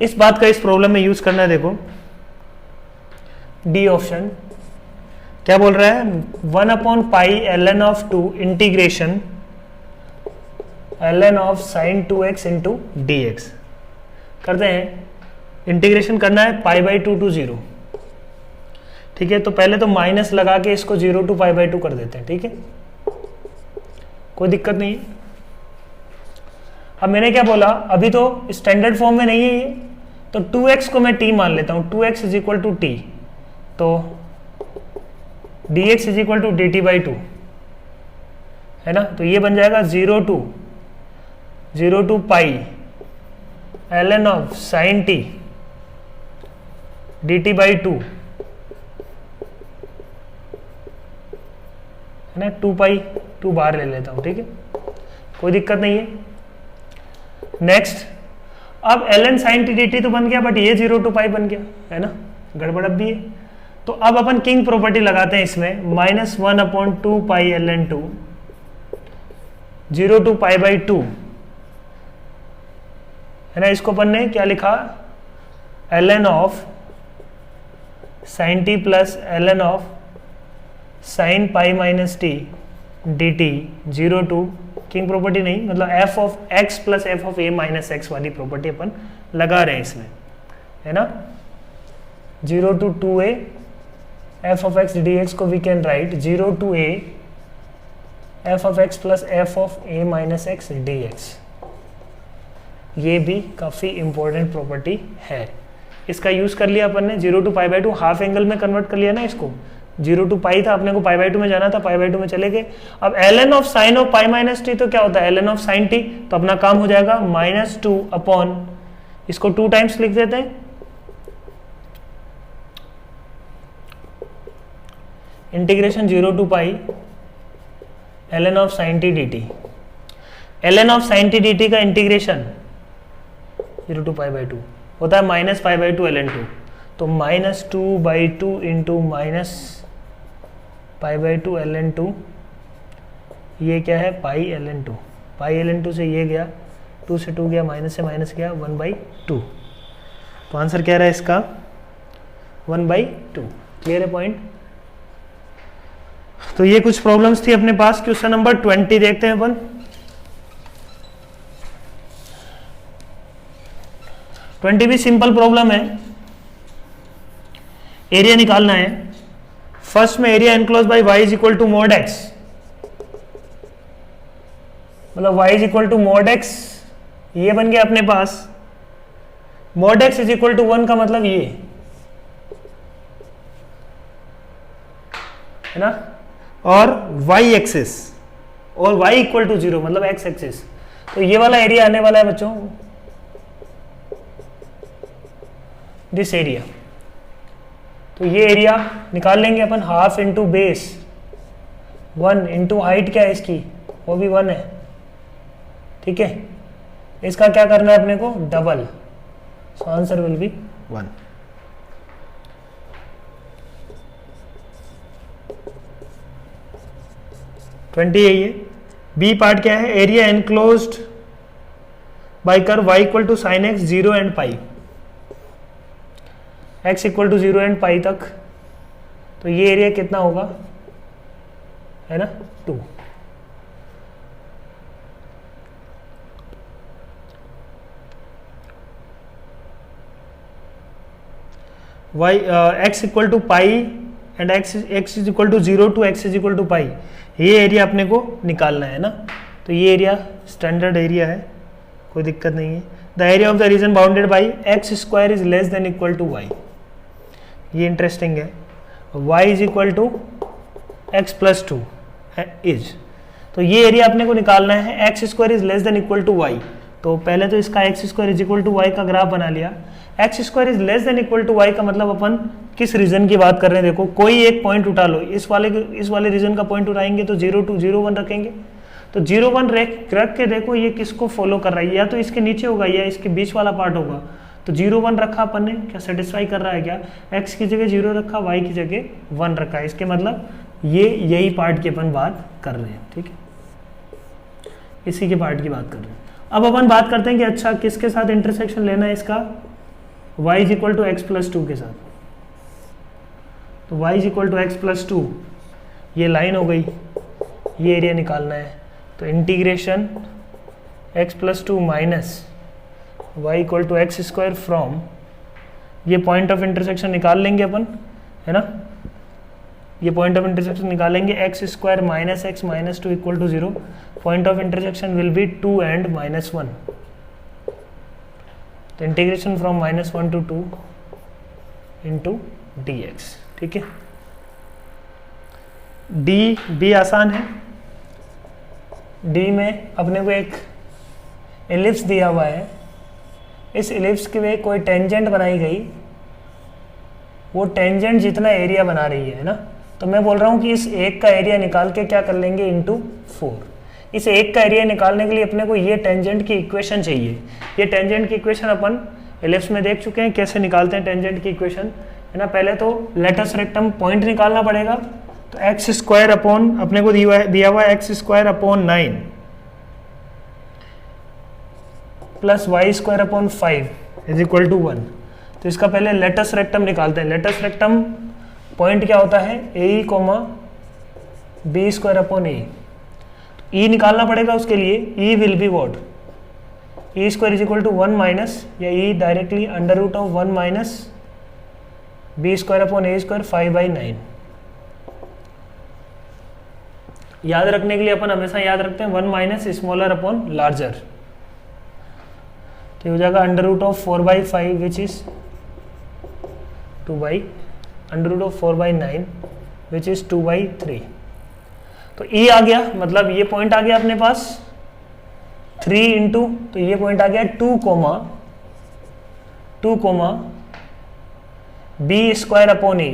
इस बात का इस प्रॉब्लम में यूज करना है, देखो डी ऑप्शन क्या बोल रहा है, 1/π ln of 2 integration ln of sin 2x into dx करते हैं। इंटीग्रेशन करना है π/2 to 0, ठीक है। तो पहले तो माइनस लगा के इसको 0 to π/2 कर देते हैं, ठीक है, कोई दिक्कत नहीं है। अब मैंने क्या बोला, अभी तो स्टैंडर्ड फॉर्म में नहीं है ये, तो 2x को मैं t मान लेता हूँ, 2x = t, तो dx = dt/2 है ना, तो ये बन जाएगा 0 to 0 to pi ln of sine T dt by 2 है ना, 2 पाई 2 बाहर ले लेता हूं, ठीक है, कोई दिक्कत नहीं है। नेक्स्ट, अब ln साइन टी dt तो बन गया, बट ये 0 to पाई बन गया, है ना, गड़बड़ अब भी है। तो अब अपन किंग प्रॉपर्टी लगाते हैं इसमें, -1/2 पाई ln 2 0 to पाई बाई 2, है ना। इसको अपन ने क्या लिखा, ln of sine T plus ln of sine pi minus T D T 0 to king property नहीं, मतलब f of x plus f of a minus x वाली प्रॉपर्टी अपन लगा रहे हैं इसमें, है ना। 0 to 2a f of x dx को we can write 0 to a f of x plus f of a minus X dx। ये भी काफ़ी इंपॉर्टेंट प्रॉपर्टी है, इसका यूज़ कर लिया अपन ने। 0 to pi by 2 half angle में कन्वर्ट कर लिया ना इसको, 0 to पाई था, अपने को पाई बाई 2 में जाना था, पाई बाई 2 में चले गए। अब ln of sine of pi minus T तो क्या होता है, ln ऑफ साइन टी, तो अपना काम हो जाएगा -2 अपॉन, इसको 2 टाइम्स लिख देते हैं, integration 0 to pi ln of sine T D T. ln of sine T D T का इंटीग्रेशन 0 to पाई बाई 2 होता है माइनस पाई बाई 2 ln 2, तो -2/2 into minus pi by 2 ln 2, ये क्या है, पाई ln 2, पाई ln 2 से ये गया, 2 से 2 गया, माइनस से माइनस गया, 1/2। तो आंसर क्या रहा है इसका, 1/2। क्लियर है पॉइंट। तो ये कुछ प्रॉब्लम्स थी अपने पास। क्वेश्चन नंबर 20 देखते हैं अपन। 20 भी सिंपल प्रॉब्लम है, एरिया निकालना है। फर्स्ट में area enclose by y is equal to mod x, मतलब y is equal to mod x, ये बन गया अपने पास। Mod x is equal to 1 का मतलब ये है ना, और y एक्सिस, और y इक्वल टू 0 मतलब x एक्सिस। तो ये वाला एरिया आने वाला है बच्चों, दिस एरिया। तो ये एरिया निकाल लेंगे अपन, half into base 1 into height क्या है इसकी, वो भी 1 है, ठीक है। इसका क्या करना है अपने को, double, so answer will be 1। यही है। बी पार्ट क्या है, area enclosed bye curve y equal to sine x 0 and pi, x equal to 0 and pi तक। तो ये एरिया कितना होगा, है ना, 2। y x equal to pi and x is equal to 0 to x is equal to pi, ये एरिया अपने को निकालना है ना। तो ये एरिया स्टैंडर्ड एरिया है, कोई दिक्कत नहीं है। The area of the reason bounded by x square is less than equal to Y, ये इंटरेस्टिंग है। y is equal to x plus 2 is, तो ये एरिया अपने को निकालना है, x square is less than equal to Y. तो पहले तो इसका x square is equal to Y का ग्राफ बना लिया। X square is less than equal to Y का मतलब अपन किस रीजन की बात कर रहे हैं, देखो कोई एक पॉइंट उठा लो, इस वाले रीजन का पॉइंट उठाएंगे तो 0 to 0 1 रखेंगे, तो 0 1 रख के देखो ये किसको फॉलो कर रहा है, या तो इसके नीचे होगा या इसके बीच वाला पार्ट होगा। तो 0 1 रखा अपन ने, क्या सेटिस्फाई कर रहा है क्या, x की जगह 0 रखा, y की जगह 1 रखा, इसके मतलब ये यही पार्ट की अपन बात कर रहे हैं, ठीक है, इसी के पार्ट की बात कर रहे हैं। अब अपन बात करते हैं कि अच्छा किसके साथ इंटरसेक्शन लेना है इसका, y is equal to x plus 2 के साथ। तो y is equal to x plus 2, ये लाइन हो गई, ये एरिया निकालना है। तो integration x plus 2 minus y equal to x square from, ये पॉइंट ऑफ इंटरसेक्शन निकाल लेंगे अपन, है ना, ये पॉइंट ऑफ इंटरसेक्शन निकालेंगे, x square minus x minus 2 equal to 0, point of intersection will be 2 and -1। तो integration from -1 to 2 into dx, ठीक है। डी आसान है, डी में अपने को एक एलिप्स दिया हुआ है, इस एलिप्स के में कोई टेंजेंट बनाई गई, वो टेंजेंट जितना एरिया बना रही है ना, तो मैं बोल रहा हूँ कि इस एक का एरिया निकाल के क्या कर लेंगे इंटू 4। इस एक का एरिया निकालने के लिए अपने को ये टेंजेंट की इक्वेशन चाहिए। ये टेंजेंट की इक्वेशन अपन एलिप्स में देख चुके हैं कैसे निकालते हैं टेंजेंट की इक्वेशन, है ना। पहले तो लेटस रेक्टम पॉइंट निकालना पड़ेगा, तो एक्स स्क्वायर अपॉन अपने को दिया हुआ है x square upon 9 plus y square upon 5 is equal to 1। तो इसका पहले लेटस रेक्टम निकालते हैं। लेटस रेक्टम पॉइंट क्या होता है, a comma b square upon a. E निकालना पड़ेगा, उसके लिए e will be what, e square is equal to 1 minus, या e directly under root of 1 minus b square upon a square 5/9। याद रखने के लिए अपन हमेशा याद रखते हैं 1 माइनस स्मॉलर अपॉन लार्जर। तो हो जाएगा under root of 4/5 which is 2 under root of 4/9 which is 2/3। तो ई आ गया, मतलब ये पॉइंट आ गया अपने पास 3 इंटू, तो ये पॉइंट आ गया 2 coma b square upon A.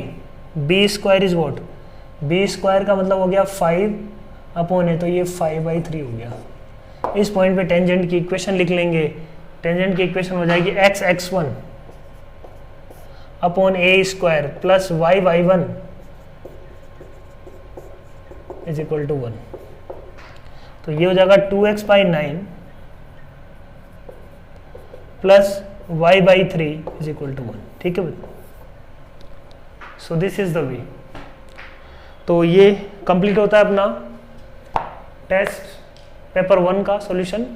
B square is what, B square का मतलब हो गया 5 अपॉन ए, तो ये 5/3 हो गया। इस पॉइंट पे टेंजेंट की इक्वेशन लिख लेंगे। टेंजेंट की इक्वेशन हो जाएगी x(x1) upon a square plus y(y1) is equal to 1। तो ये हो जाएगा 2x/9 plus y/3 is equal to 1। ठीक है, so this is the way. तो ये कंप्लीट होता है अपना टेस्ट पेपर 1 का सॉल्यूशन।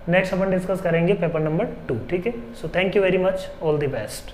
नेक्स्ट अपन डिस्कस करेंगे पेपर नंबर 2। ठीक है, so thank you very much, all the best.